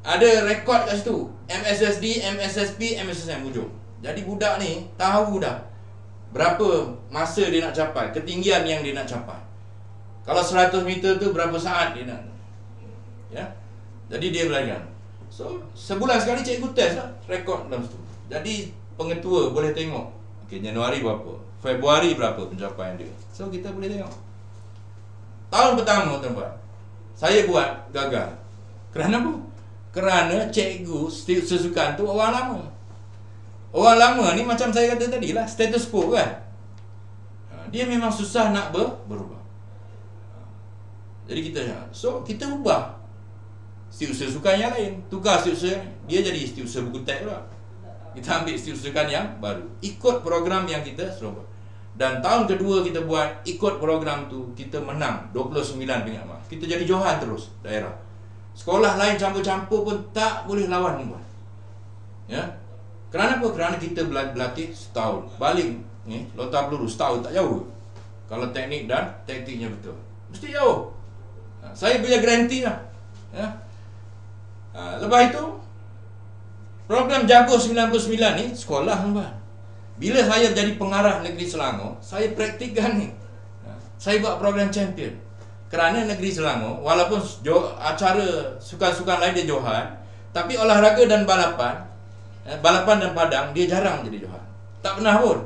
ada rekod kat situ, MSSD, MSSP, MSSM hujung. Jadi budak ni tahu dah berapa masa dia nak capai, ketinggian yang dia nak capai. Kalau 100 meter tu berapa saat dia nak. Jadi dia belajar. So sebulan sekali cikgu test lah rekod dalam situ. Jadi pengetua boleh tengok, okey, Januari berapa, Februari berapa pencapaian dia. So kita boleh tengok. Tahun pertama tuan-tuan, saya buat gagal. Kerana apa? Kerana cikgu sesukan tu orang lama. Orang lama ni macam saya kata tadi lah, status quo kan. Dia memang susah nak berubah. Jadi kita ubah setiausaha sukan yang lain. Tukar setiausaha ni, dia jadi setiausaha buku teks pula. Kita ambil setiausaha sukan yang baru, ikut program yang kita suruh buat. Dan tahun kedua kita buat, ikut program tu, kita menang 29 pingat emas. Kita jadi johan terus daerah. Sekolah lain campur-campur pun tak boleh lawan pun. Ya. Kerana apa? Kerana kita berlatih setahun. Balik ni, lontar peluru setahun tak jauh. Kalau teknik dan taktiknya betul, mesti jauh. Saya punya garanti lah. Ya. Lepas itu, program Jago 99 ni sekolah tuan. Bila saya jadi pengarah Negeri Selangor, saya praktikkan ni. Saya buat program champion. Kerana Negeri Selangor, walaupun acara sukan-sukan lain dia johan, tapi olahraga dan balapan dan padang dia jarang jadi johan. Tak pernah pun.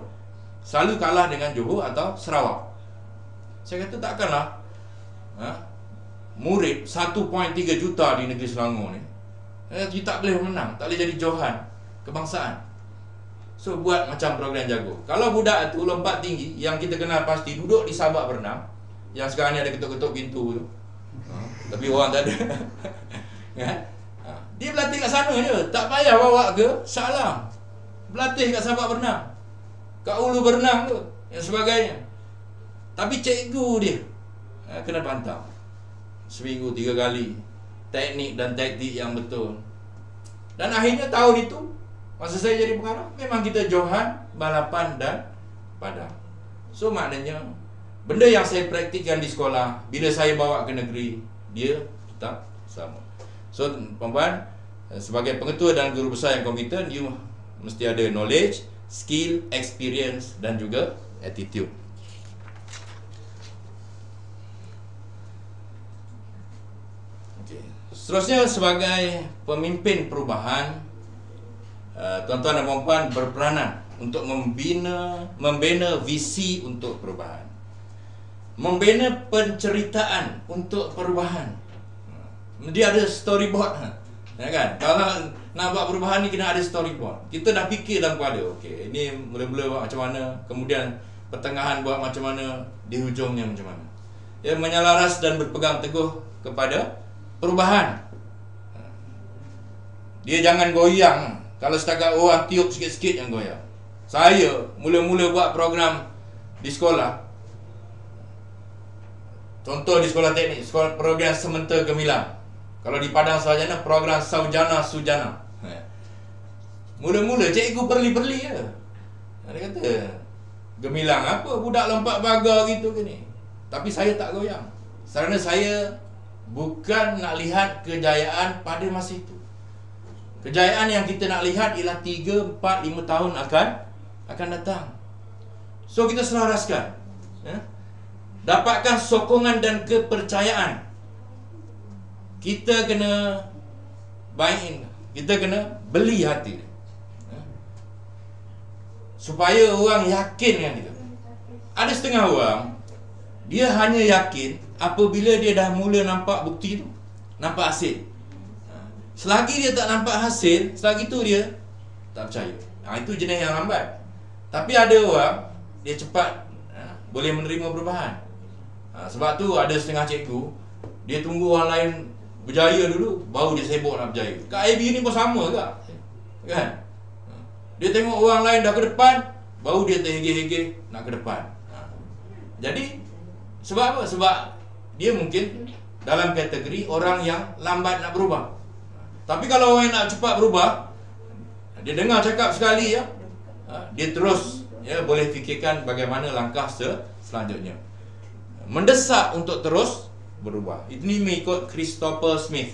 Selalu kalah dengan Johor atau Sarawak. Saya kata takkanlah murid 1.3 juta di Negeri Selangor ni dia tak boleh menang, tak boleh jadi johan kebangsaan. So buat macam program Jago. Kalau budak tu lompat tinggi, yang kita kenal pasti duduk di sabak berenang, yang sekarang ni ada ketuk-ketuk pintu tu, tapi orang tak ada. Dia berlatih kat sana je, tak payah bawa ke Salam. Berlatih kat sabak berenang, kat ulu berenang tu, yang sebagainya. Tapi cikgu dia kena pantau seminggu 3 kali, teknik dan taktik yang betul. Dan akhirnya tahun itu, masa saya jadi pengarah, memang kita johan, balapan dan padang. So maknanya, benda yang saya praktikkan di sekolah, bila saya bawa ke negeri, dia tetap sama. So puan-puan, sebagai pengetua dan guru besar yang kompeten, you mesti ada knowledge, skill, experience dan juga attitude. Seterusnya, sebagai pemimpin perubahan, tuan-tuan dan puan-puan berperanan untuk membina visi untuk perubahan, membina penceritaan untuk perubahan. Dia ada storyboard, ya kan? Kalau nak buat perubahan ni kena ada storyboard. Kita dah fikir dalam kepala, okey, ini mula-mula buat macam mana, kemudian pertengahan buat macam mana, di hujungnya macam mana. Ya, menyelaras dan berpegang teguh kepada perubahan. Dia jangan goyang. Kalau setakat orang tiup sikit-sikit yang goyang. Saya mula-mula buat program di sekolah. Contoh di sekolah teknik, sekolah program Sementa Gemilang. Kalau di Padang Sarjana, program Saujana Sujana. Mula-mula cikgu perli-perli je. Dia kata, Gemilang apa? Budak lompat pagar gitu ke ni? Tapi saya tak goyang. Kerana saya bukan nak lihat kejayaan pada masa itu. Kejayaan yang kita nak lihat ialah 3, 4, 5 tahun akan datang. So kita selaraskan, dapatkan sokongan dan kepercayaan. Kita kena buy in, kita kena beli hati, supaya orang yakin dengan kita. Ada setengah orang, dia hanya yakin apabila dia dah mula nampak bukti tu, nampak hasil. Selagi dia tak nampak hasil, selagi tu dia tak percaya. Itu jenis yang lambat. Tapi ada orang, dia cepat boleh menerima perubahan. Sebab tu ada setengah cikgu, dia tunggu orang lain berjaya dulu, baru dia sibuk nak berjaya. Kat IB ni pun sama ke? Kan? Dia tengok orang lain dah ke depan, baru dia terhege-hege nak ke depan. Jadi, sebab apa? Sebab dia mungkin dalam kategori orang yang lambat nak berubah. Tapi kalau orang yang nak cepat berubah, dia dengar cakap sekali, ya, dia terus boleh fikirkan bagaimana langkah selanjutnya. Mendesak untuk terus berubah. Ini mengikut Christopher Smith,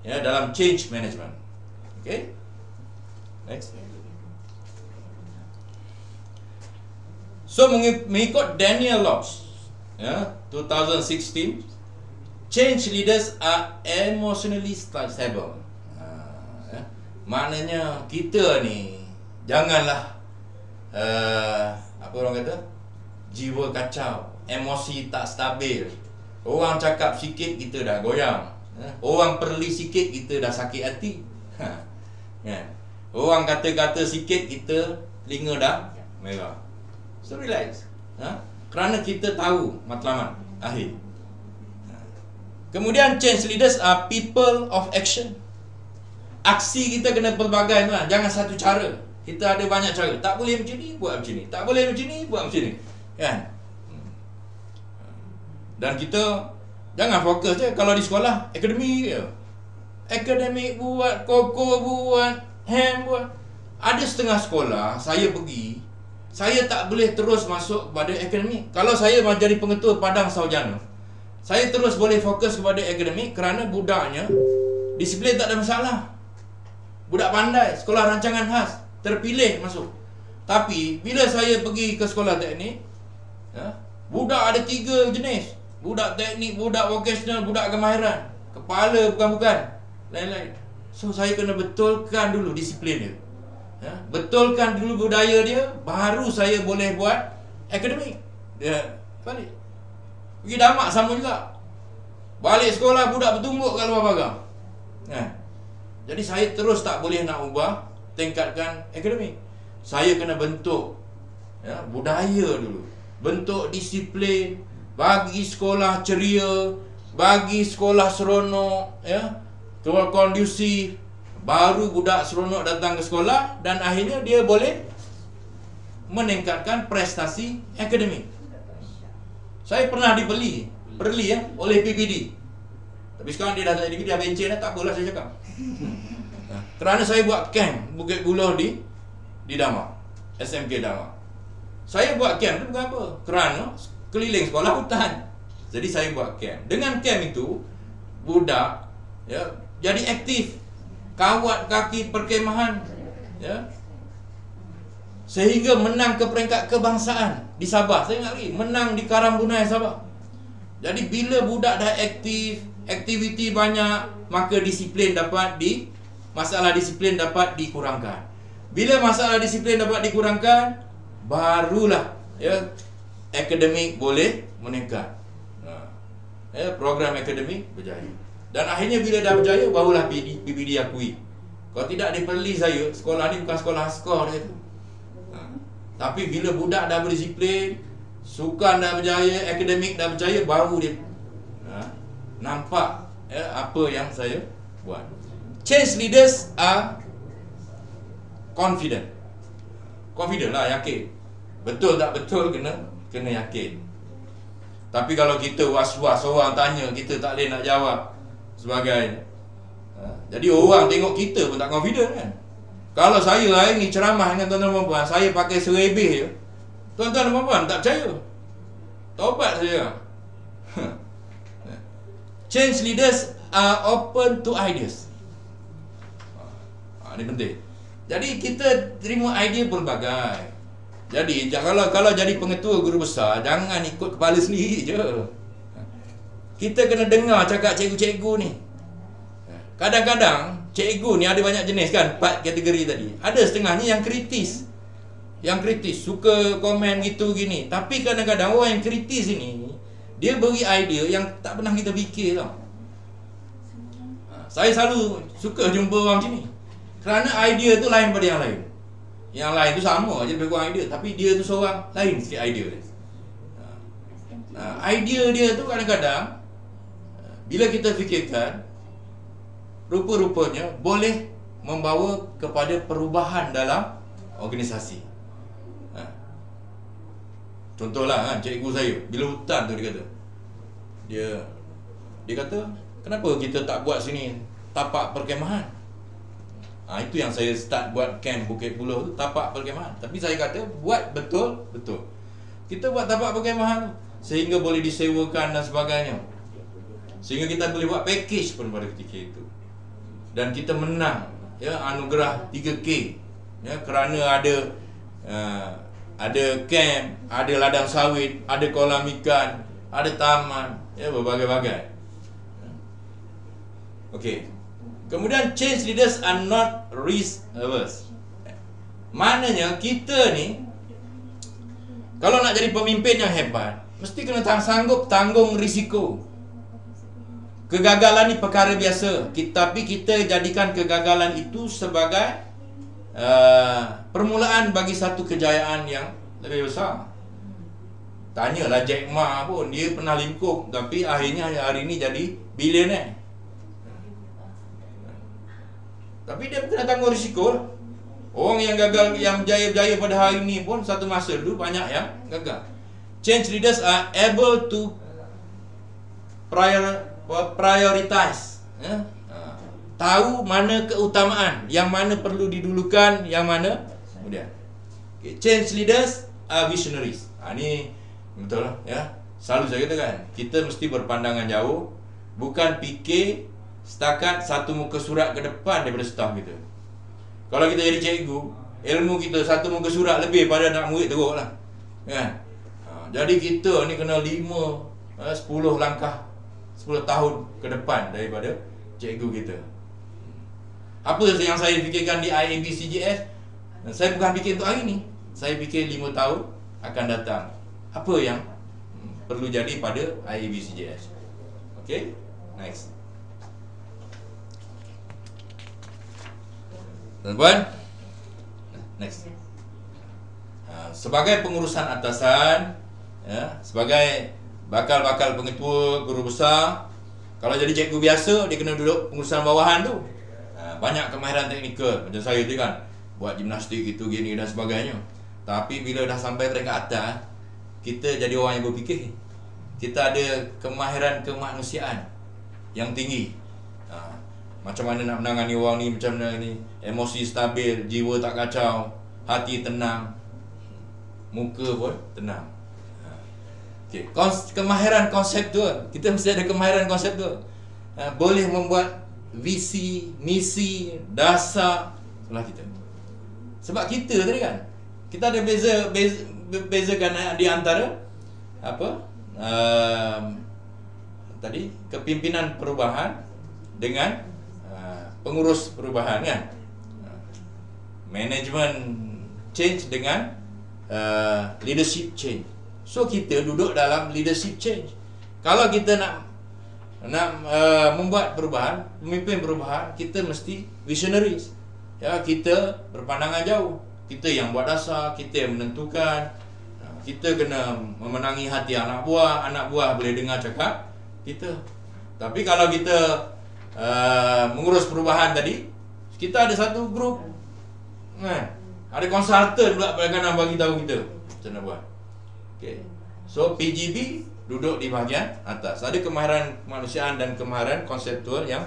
ya, dalam Change Management. Okay, next. So mengikut Daniel Lodge, ya, 2016, change leaders are emotionally stable. Maknanya kita ni janganlah apa orang kata, jiwa kacau, emosi tak stabil. Orang cakap sikit kita dah goyang, orang perli sikit kita dah sakit hati. Orang kata-kata sikit kita telinga dah merah. So relax, kerana kita tahu matlamat akhir. Kemudian change leaders are people of action. Aksi kita kena pelbagai lah. Jangan satu cara. Kita ada banyak cara. Tak boleh macam ni, buat macam ni. Tak boleh macam ni, buat macam ni. Kan? Dan kita jangan fokus je kalau di sekolah akademik je. Akademik buat, koko buat, ham buat. Ada setengah sekolah saya pergi, saya tak boleh terus masuk kepada akademik. Kalau saya jadi pengetua Padang Saujana, saya terus boleh fokus kepada akademik kerana budaknya disiplin tak ada masalah. Budak pandai, sekolah rancangan khas, terpilih masuk. Tapi bila saya pergi ke sekolah teknik, budak ada 3 jenis. Budak teknik, budak vocational, budak kemahiran. Kepala bukan-bukan, lain-lain. So saya kena betulkan dulu disiplin dia, betulkan dulu budaya dia, baru saya boleh buat akademik. Dia balik pergi damak sama juga. Balik sekolah budak bertumbuk kat luar pagar. Jadi saya terus tak boleh nak ubah, tingkatkan akademik. Saya kena bentuk budaya dulu, bentuk disiplin, bagi sekolah ceria, bagi sekolah seronok, kondusif. Baru budak seronok datang ke sekolah dan akhirnya dia boleh meningkatkan prestasi akademik. Saya pernah dibeli oleh PPD. Tapi sekarang dia dah tak jadi, dia bencin dah, tak apalah saya cakap. Kerana saya buat camp Bukit Buloh di Damak, SMK Damak. Saya buat camp tu bukan apa, kerana keliling sekolah hutan. Jadi saya buat camp. Dengan camp itu budak jadi aktif, kawat kaki perkemahan, sehingga menang ke peringkat kebangsaan di Sabah. Saya ingat lagi, menang di Karambunai Sabah. Jadi bila budak dah aktif, aktiviti banyak, maka masalah disiplin dapat dikurangkan. Bila masalah disiplin dapat dikurangkan, barulah akademik boleh meningkat. Program akademik berjaya. Dan akhirnya bila dah berjaya, barulah PPD akui. Kalau tidak diperli saya, sekolah ni bukan sekolah skor dia tu. Tapi bila budak dah berdisiplin, sukan dah berjaya, akademik dah berjaya, baru dia nampak apa yang saya buat. Change leaders are confident. Confident lah, yakin. Betul tak betul, kena yakin. Tapi kalau kita was-was, orang tanya, kita tak boleh nak jawab sebagainya. Jadi orang tengok kita pun tak confident kan. Kalau saya hari ni ceramah dengan tuan-tuan dan puan, saya pakai serebeh je, tuan-tuan dan puan tak percaya. Taubat saya. Change leaders are open to ideas. Ini penting. Jadi kita terima idea pelbagai. Jadi kalau jadi pengetua guru besar, jangan ikut kepala sendiri je. Kita kena dengar cakap cikgu-cikgu ni. Kadang-kadang cikgu ni ada banyak jenis kan, 4 kategori tadi. Ada setengahnya yang kritis. Yang kritis, suka komen gitu gini. Tapi kadang-kadang orang yang kritis ini, dia beri idea yang tak pernah kita fikir tau. Saya selalu suka jumpa orang macam ni. Kerana idea tu lain pada yang lain. Yang lain tu sama je lebih kurang idea, tapi dia tu seorang lain sikit idea dia. Idea dia tu kadang-kadang bila kita fikirkan, rupa-rupanya boleh membawa kepada perubahan dalam organisasi. Contohlah cikgu saya, bila hutan tu dia kata, kenapa kita tak buat sini tapak perkemahan? Itu yang saya start buat camp Bukit Buloh tu, tapak perkemahan. Tapi saya kata buat betul-betul. Kita buat tapak perkemahan tu sehingga boleh disewakan dan sebagainya. Sehingga kita boleh buat package pun pada ketika itu. Dan kita menang anugerah 3K kerana ada camp, ada ladang sawit, ada kolam ikan, ada taman, berbagai-bagai. Okey. Kemudian change leaders are not risk averse. Maknanya kita ni kalau nak jadi pemimpin yang hebat, mesti kena sanggup tanggung risiko. Kegagalan ni perkara biasa, tapi kita jadikan kegagalan itu sebagai permulaan bagi satu kejayaan yang lebih besar. Tanyalah Jack Ma pun, dia pernah lingkup tapi akhirnya hari ini jadi billionaire. Tapi dia kena tanggung risiko lah. Orang yang gagal, yang berjaya pada hari ini pun satu masa dulu banyak yang gagal. Change leaders are able to prioritize, tahu mana keutamaan, yang mana perlu didulukan, yang mana kemudian. Okay. Change leaders are visionaries. Ini betul lah, ya. Selalu saya katakan, kita mesti berpandangan jauh, bukan fikir setakat satu muka surat ke depan daripada staf kita. Kalau kita jadi cikgu, ilmu kita satu muka surat lebih pada nak murid teruk lah, kan? Jadi kita ni kena 5, 10 langkah, 10 tahun ke depan daripada cikgu kita. Apa yang saya fikirkan di IAB CJS, saya bukan fikir untuk hari ni, saya fikir 5 tahun akan datang. Apa yang perlu jadi pada IAB CJS. Okay, next. Tuan-tuan, next. Sebagai pengurusan atasan, ya, sebagai bakal-bakal pengetua, guru besar, kalau jadi cikgu biasa, dia kena duduk pengurusan bawahan tu. Banyak kemahiran teknikal, macam saya tu kan, buat gimnastik itu, gini dan sebagainya. Tapi bila dah sampai peringkat atas, kita jadi orang yang berfikir. Kita ada kemahiran kemanusiaan yang tinggi. Macam mana nak menangani orang ni, macam mana ni, emosi stabil, jiwa tak kacau, hati tenang, muka pun tenang. Okay. Kemahiran konseptual, kita mesti ada kemahiran konseptual. Boleh membuat visi, misi, dasar setelah kita. Sebab kita tadi kan, kita ada bezakan di antara apa? Tadi kepimpinan perubahan dengan pengurus perubahan kan. Management change dengan leadership change. So kita duduk dalam leadership change. Kalau kita nak membuat perubahan, memimpin perubahan, kita mesti visionaries. Ya, kita berpandangan jauh. Kita yang buat dasar, kita yang menentukan. Kita kena memenangi hati anak buah boleh dengar cakap kita. Tapi kalau kita mengurus perubahan tadi, kita ada satu grup, ada konsultan pula yang bagi tahu kita macam mana buat. Okay. So PGB duduk di bahagian atas. Ada kemahiran kemanusiaan dan kemahiran konseptual yang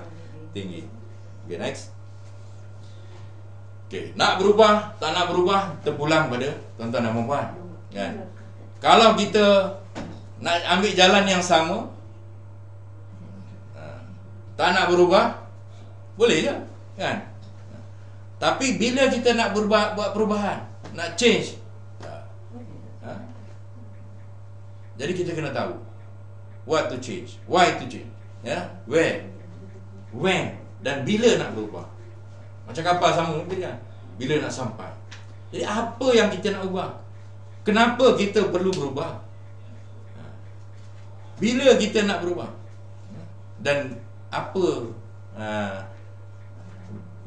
tinggi. Okay, next. Okay, nak berubah, tak nak berubah, terpulang pada tuan-tuan dan puan-puan. Kan? Kalau kita nak ambil jalan yang sama, tak nak berubah, boleh je, kan? Tapi bila kita nak berubah, buat perubahan, nak change, jadi kita kena tahu what to change, why to change, ya, where, when dan bila nak berubah. Macam kapal sama kan? Bila nak sampai. Jadi apa yang kita nak ubah? Kenapa kita perlu berubah? Bila kita nak berubah? Dan apa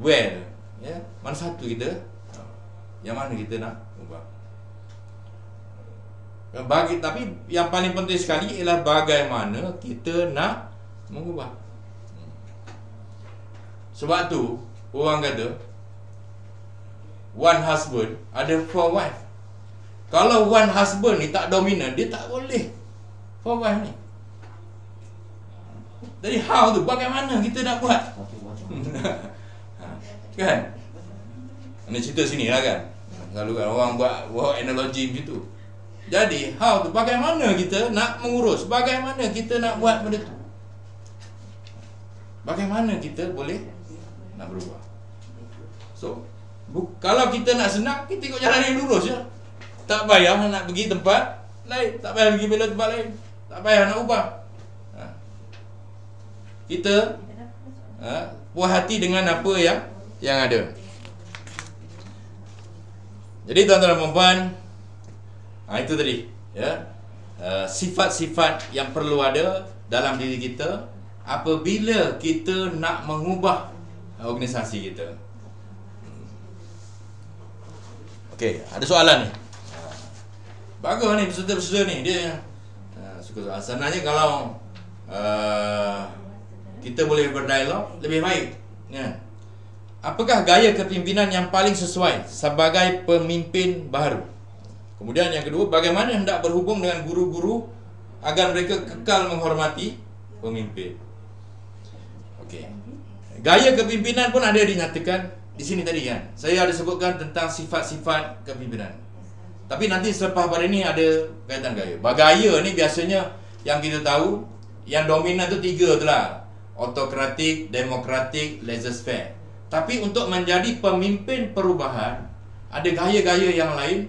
where, ya, mana satu kita, yang mana kita nak ubah. Tapi yang paling penting sekali ialah bagaimana kita nak mengubah. Sebab tu orang kata one husband ada 4 wife. Kalau one husband ni tak dominan, dia tak boleh 4 wife ni. Jadi how tu, bagaimana kita nak buat? Kan? Ini cerita sini lah kan. Selalu kan orang buat analogi begitu. Jadi how tu, bagaimana kita nak mengurus, bagaimana kita nak buat benda tu, bagaimana kita boleh nak berubah. So kalau kita nak senang, kita ikut jalan yang lurus je. Tak payah nak pergi tempat lain, tak payah pergi bela tempat lain, tak payah nak ubah. Kita puas hati dengan apa yang ada. Jadi tuan-tuan dan puan-puan, itu tadi, ya, sifat-sifat yang perlu ada dalam diri kita apabila kita nak mengubah organisasi kita. Okey, ada soalan ni. bagus ni peserta-peserta ni dia suka. Sebenarnya kalau kita boleh berdialog lebih baik. Apakah gaya kepimpinan yang paling sesuai sebagai pemimpin baru? Kemudian yang kedua, bagaimana hendak berhubung dengan guru-guru agar mereka kekal menghormati pemimpin? Okey. Gaya kepimpinan pun ada dinyatakan di sini tadi kan. Saya ada sebutkan tentang sifat-sifat kepimpinan. Tapi nanti selepas pada ini ada kaitan gaya. Gaya ni biasanya yang kita tahu yang dominan tu 3 tu lah. Autokratik, demokratik, laissez-faire. Tapi untuk menjadi pemimpin perubahan, ada gaya-gaya yang lain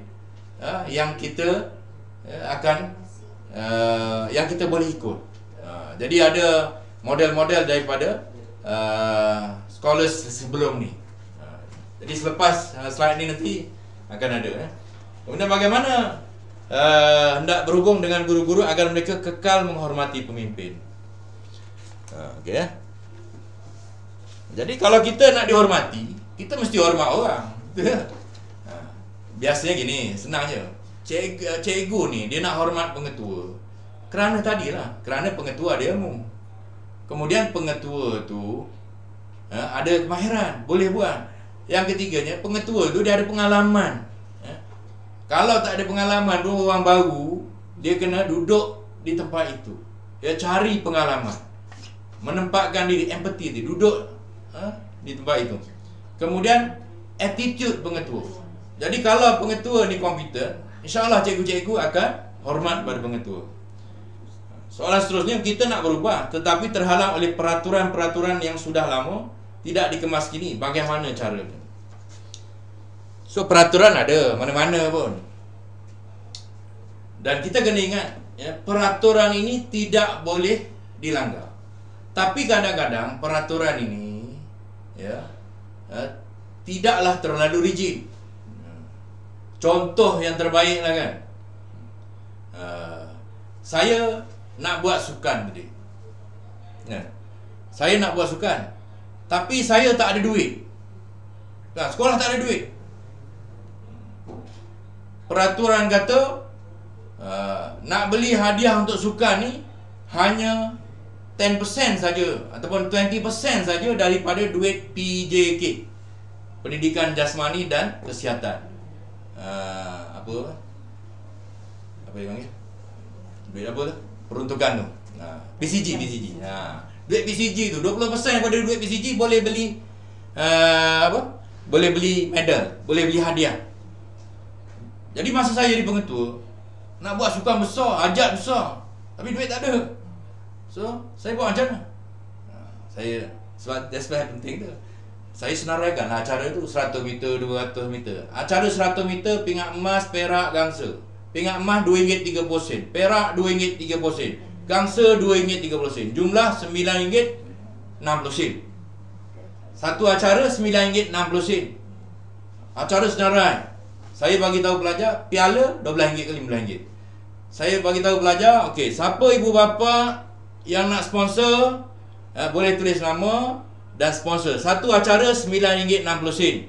yang kita akan yang kita boleh ikut. Jadi ada model-model daripada scholars sebelum ni. Jadi selepas slide ni nanti akan ada. Kemudian bagaimana hendak berhubung dengan guru-guru agar mereka kekal menghormati pemimpin. Okey ya. Jadi kalau kita nak dihormati, kita mesti hormat orang. Biasanya gini, senang je. Cikgu ni dia nak hormat pengetua. Kerana tadilah, kerana pengetua ada ilmu. Kemudian pengetua tu ada kemahiran, boleh buat. Yang ketiganya, pengetua tu dia ada pengalaman. Kalau tak ada pengalaman, orang baru, dia kena duduk di tempat itu. Dia cari pengalaman, menempatkan diri, empathy dia, duduk di tempat itu. Kemudian attitude pengetua. Jadi kalau pengetua ni kompetent, insya-Allah cikgu-cikgu akan hormat pada pengetua. Soalan seterusnya, kita nak berubah tetapi terhalang oleh peraturan-peraturan yang sudah lama, tidak dikemas kini. Bagaimana caranya? So peraturan ada mana-mana pun. Dan kita kena ingat peraturan ini tidak boleh dilanggar. Tapi kadang-kadang peraturan ini tidaklah terlalu rigid. Contoh yang terbaik lah kan, saya nak buat sukan tadi. Saya nak buat sukan, tapi saya tak ada duit. Sekolah tak ada duit. Peraturan kata nak beli hadiah untuk sukan ni hanya 10% saja ataupun 20% saja daripada duit PJK, Pendidikan Jasmani dan Kesihatan. Apa yang panggil? Duit apa tu? Peruntukan tu. PCG. Duit PCG tu 20% daripada duit PCG boleh beli boleh beli medal, boleh beli hadiah. Jadi masa saya jadi pengetua, nak buat sukan besar, hajat besar, tapi duit tak ada. So, saya buat macam mana? Saya, sebab that's why penting tu. Saya senaraikan acara tu 100 meter, 200 meter. Acara 100 meter, pingat emas, perak, gangsa. Pingat emas RM2.30, perak RM2.30, gangsa RM2.30. Jumlah RM9.60. Satu acara RM9.60. Acara senarai. Saya bagi tahu pelajar, piala RM12 ke RM15. Saya bagi tahu pelajar, okey, siapa ibu bapa yang nak sponsor, boleh tulis nama dan sponsor. Satu acara RM9.60.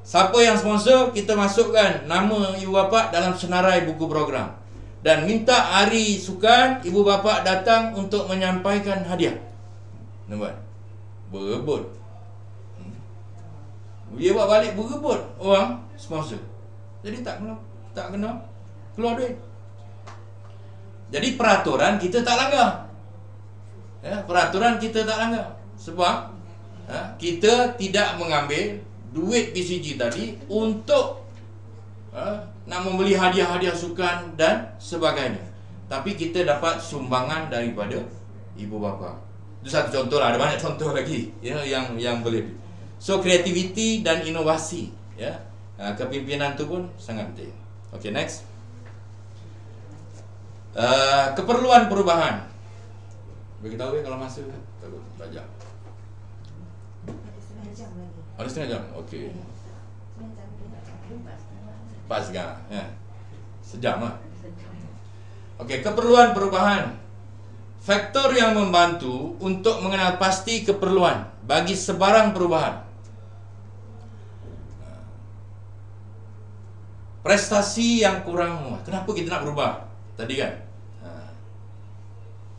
Siapa yang sponsor, kita masukkan nama ibu bapa dalam senarai buku program. Dan minta hari sukan, ibu bapa datang untuk menyampaikan hadiah. Nampak? Berebut. Dia buat balik berebut orang sponsor. Jadi tak kena keluar duit. Jadi peraturan kita tak langgar. Peraturan kita tak langgar. Sebab kita tidak mengambil duit PCG tadi untuk nak membeli hadiah-hadiah sukan dan sebagainya. Tapi kita dapat sumbangan daripada ibu bapa. Itu satu contoh lah. Ada banyak contoh lagi yang boleh. So kreativiti dan inovasi, kepimpinan tu pun sangat penting. Okay, next. Keperluan perubahan. Beritahu kalau masa takut belajar. Ada setengah jam. Okey. Pas kan? Sejam lah. Okey, keperluan perubahan. Faktor yang membantu untuk mengenal pasti keperluan bagi sebarang perubahan. prestasi yang kurang memuaskan. Kenapa kita nak berubah? Tadi kan?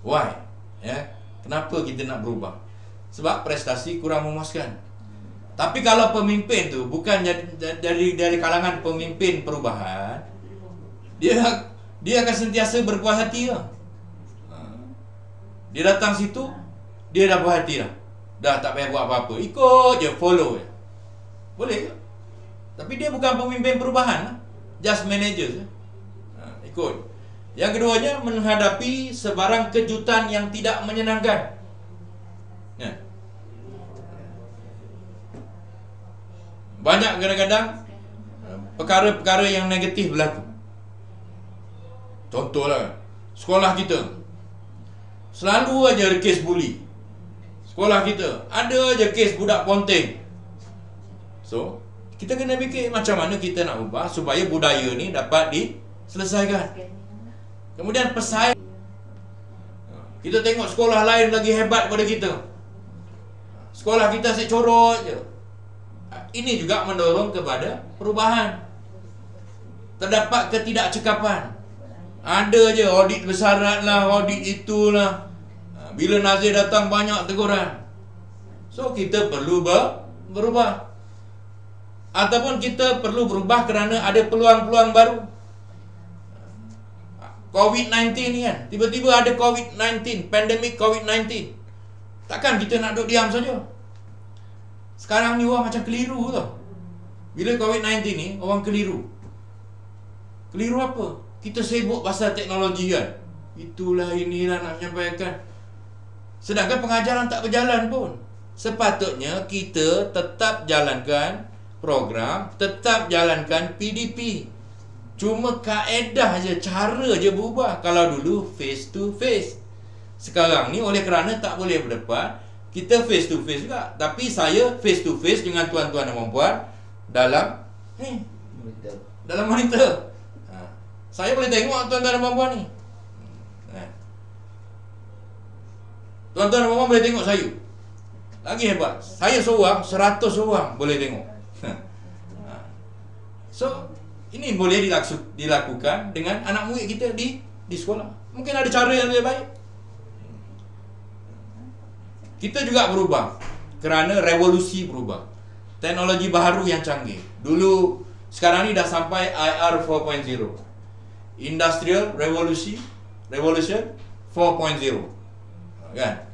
Why? Ya, kenapa kita nak berubah? Sebab prestasi kurang memuaskan. Tapi kalau pemimpin tu bukan dari kalangan pemimpin perubahan, dia akan sentiasa berpuas hati lah. Dia datang situ, dia dah puas hati dah. Dah tak payah buat apa-apa, ikut je, follow je. Boleh ke? Tapi dia bukan pemimpin perubahan lah. Just manager je. Ikut. Yang keduanya, menghadapi sebarang kejutan yang tidak menyenangkan. Banyak kadang-kadang perkara-perkara yang negatif berlaku. Contohlah, sekolah kita selalu aja ada kes buli. Sekolah kita ada aja kes budak ponteng. So, kita kena fikir macam mana kita nak ubah supaya budaya ni dapat diselesaikan. Kemudian pesaing. Kita tengok sekolah lain lagi hebat daripada kita. Sekolah kita asyik corot je. Ini juga mendorong kepada perubahan. Terdapat ketidakcekapan. Ada je audit bersyarat lah, audit itulah. Bila Nazir datang banyak teguran. So kita perlu berubah. Ataupun kita perlu berubah kerana ada peluang-peluang baru. COVID-19 ni kan, tiba-tiba ada COVID-19, pandemik COVID-19. Takkan kita nak duduk diam saja. Sekarang ni orang macam keliru tau. Bila COVID-19 ni, orang keliru. Keliru apa? Kita sibuk pasal teknologi kan. Itulah inilah nak menyampaikan. Sedangkan pengajaran tak berjalan pun. Sepatutnya kita tetap jalankan program, tetap jalankan PDP. Cuma kaedah je, cara je berubah. Kalau dulu face to face. Sekarang ni oleh kerana tak boleh berdepan, kita face to face juga. Tapi saya face to face dengan tuan-tuan dan puan-puan dalam monitor. Saya boleh tengok tuan-tuan dan puan-puan ni. Tuan-tuan dan puan-puan boleh tengok saya. Lagi hebat. Saya seorang, 100 orang boleh tengok. So, ini boleh dilakukan dengan anak murid kita di sekolah. Mungkin ada cara yang lebih baik. Kita juga berubah kerana revolusi berubah. Teknologi baru yang canggih. Dulu, sekarang ni dah sampai IR 4.0. Industrial Revolution 4.0. Kan?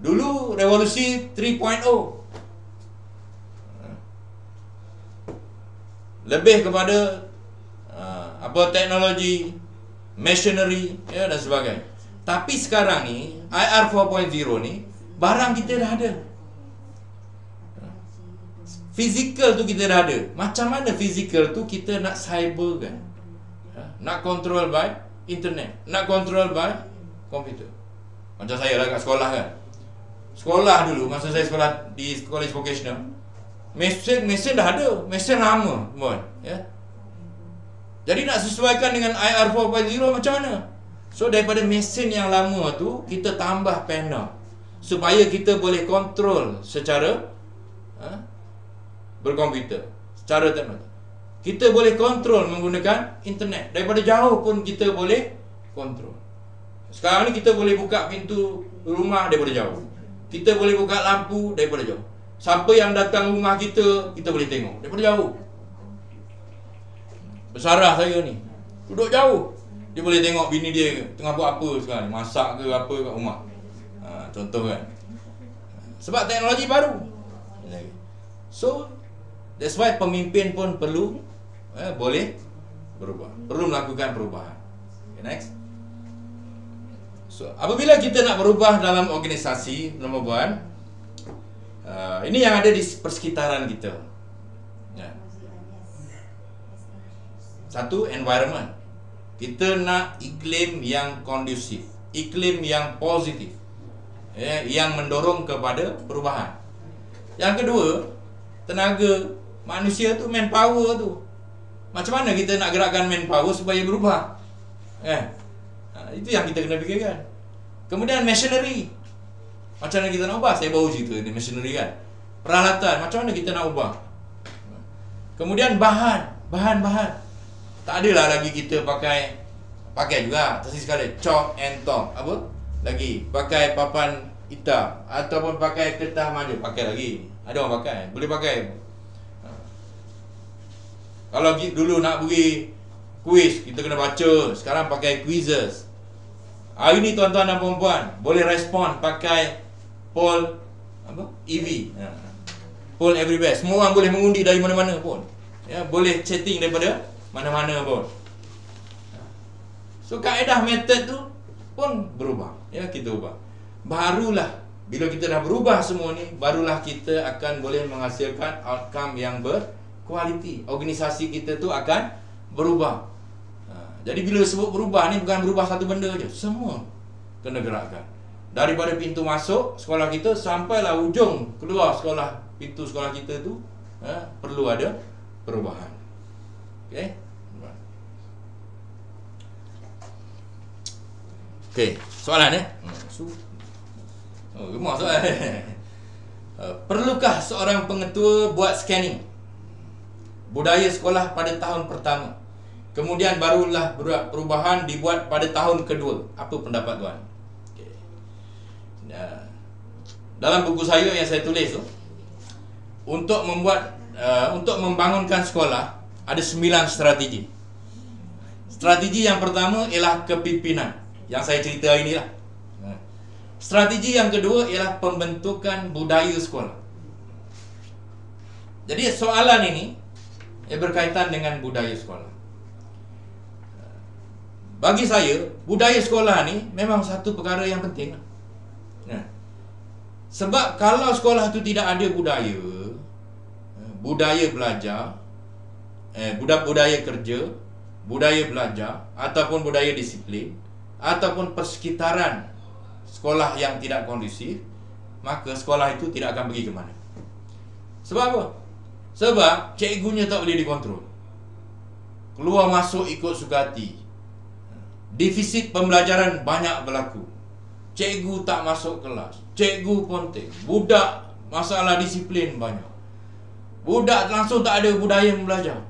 Dulu revolusi 3.0. Lebih kepada teknologi, machinery dan sebagainya. Tapi sekarang ni IR 4.0 ni barang kita dah ada. Fizikal tu kita dah ada. Macam mana fizikal tu kita nak cyber kan? Nak control by internet, nak control by komputer. Macam saya lah kat sekolah kan. Sekolah dulu masa saya sekolah di college vocational, mesin dah ada, mesin lama pun, ya. Jadi nak sesuaikan dengan IR 4.0 macam mana? So daripada mesin yang lama tu kita tambah panel supaya kita boleh kontrol secara berkomputer, secara teknologi. Kita boleh kontrol menggunakan internet. Daripada jauh pun kita boleh kontrol. Sekarang ni kita boleh buka pintu rumah daripada jauh. Kita boleh buka lampu daripada jauh. Siapa yang datang rumah kita, kita boleh tengok daripada jauh. Bersarah saya ni, duduk jauh, dia boleh tengok bini dia tengah buat apa sekarang, masak ke apa kat rumah. Contoh kan. Sebab teknologi baru. So that's why pemimpin pun perlu boleh berubah, perlu melakukan perubahan. Okay, next. So apabila kita nak berubah dalam organisasi, nombor puan, ini yang ada di persekitaran kita. Satu, environment. Kita nak iklim yang kondusif, iklim yang positif, yang mendorong kepada perubahan. Yang kedua, tenaga manusia tu, manpower tu. Macam mana kita nak gerakkan manpower supaya berubah? Itu yang kita kena fikirkan. Kemudian machinery. Macam mana kita nak ubah? Saya baru cerita ni machinery kan. Peralatan, macam mana kita nak ubah? Kemudian bahan. bahan-bahan. Tak adalah lagi kita pakai juga terus sekali chalk and top. Apa? Lagi pakai papan hitam ataupun pakai kertas maju, pakai lagi. Ada orang pakai, boleh pakai. Kalau dulu nak pergi quiz, kita kena baca. Sekarang pakai quizzes. Hari ni tuan-tuan dan puan-puan boleh respon pakai poll apa? EV. Poll everywhere. Semua orang boleh mengundi dari mana-mana pun. Ya, boleh chatting daripada mana-mana pun. So kaedah method tu pun berubah. Ya, kita ubah. Barulah bila kita dah berubah semua ni, barulah kita akan boleh menghasilkan outcome yang berkualiti. Organisasi kita tu akan berubah. Jadi bila sebut berubah ni bukan berubah satu benda je, semua kena gerakkan. Daripada pintu masuk sekolah kita sampailah ujung keluar sekolah, pintu sekolah kita tu perlu ada perubahan. Okey. Okey, soalan gemar soalan. Perlukah seorang pengetua buat scanning budaya sekolah pada tahun pertama? Kemudian barulah perubahan dibuat pada tahun kedua. Apa pendapat tuan? Okay. Dalam buku saya yang saya tulis tu, untuk membangunkan sekolah ada 9 strategi. Strategi yang pertama ialah kepimpinan, yang saya cerita hari ni lah. Strategi yang kedua ialah pembentukan budaya sekolah. Jadi soalan ini berkaitan dengan budaya sekolah. Bagi saya, budaya sekolah ni memang satu perkara yang penting. Sebab kalau sekolah tu tidak ada budaya belajar, budaya kerja, budaya belajar, ataupun budaya disiplin, ataupun persekitaran sekolah yang tidak kondusif, maka sekolah itu tidak akan pergi ke mana. Sebab apa? Sebab cikgunya tak boleh dikontrol. Keluar masuk ikut suka hati. Defisit pembelajaran banyak berlaku. Cikgu tak masuk kelas, cikgu ponting. Budak masalah disiplin banyak. Budak langsung tak ada budaya belajar.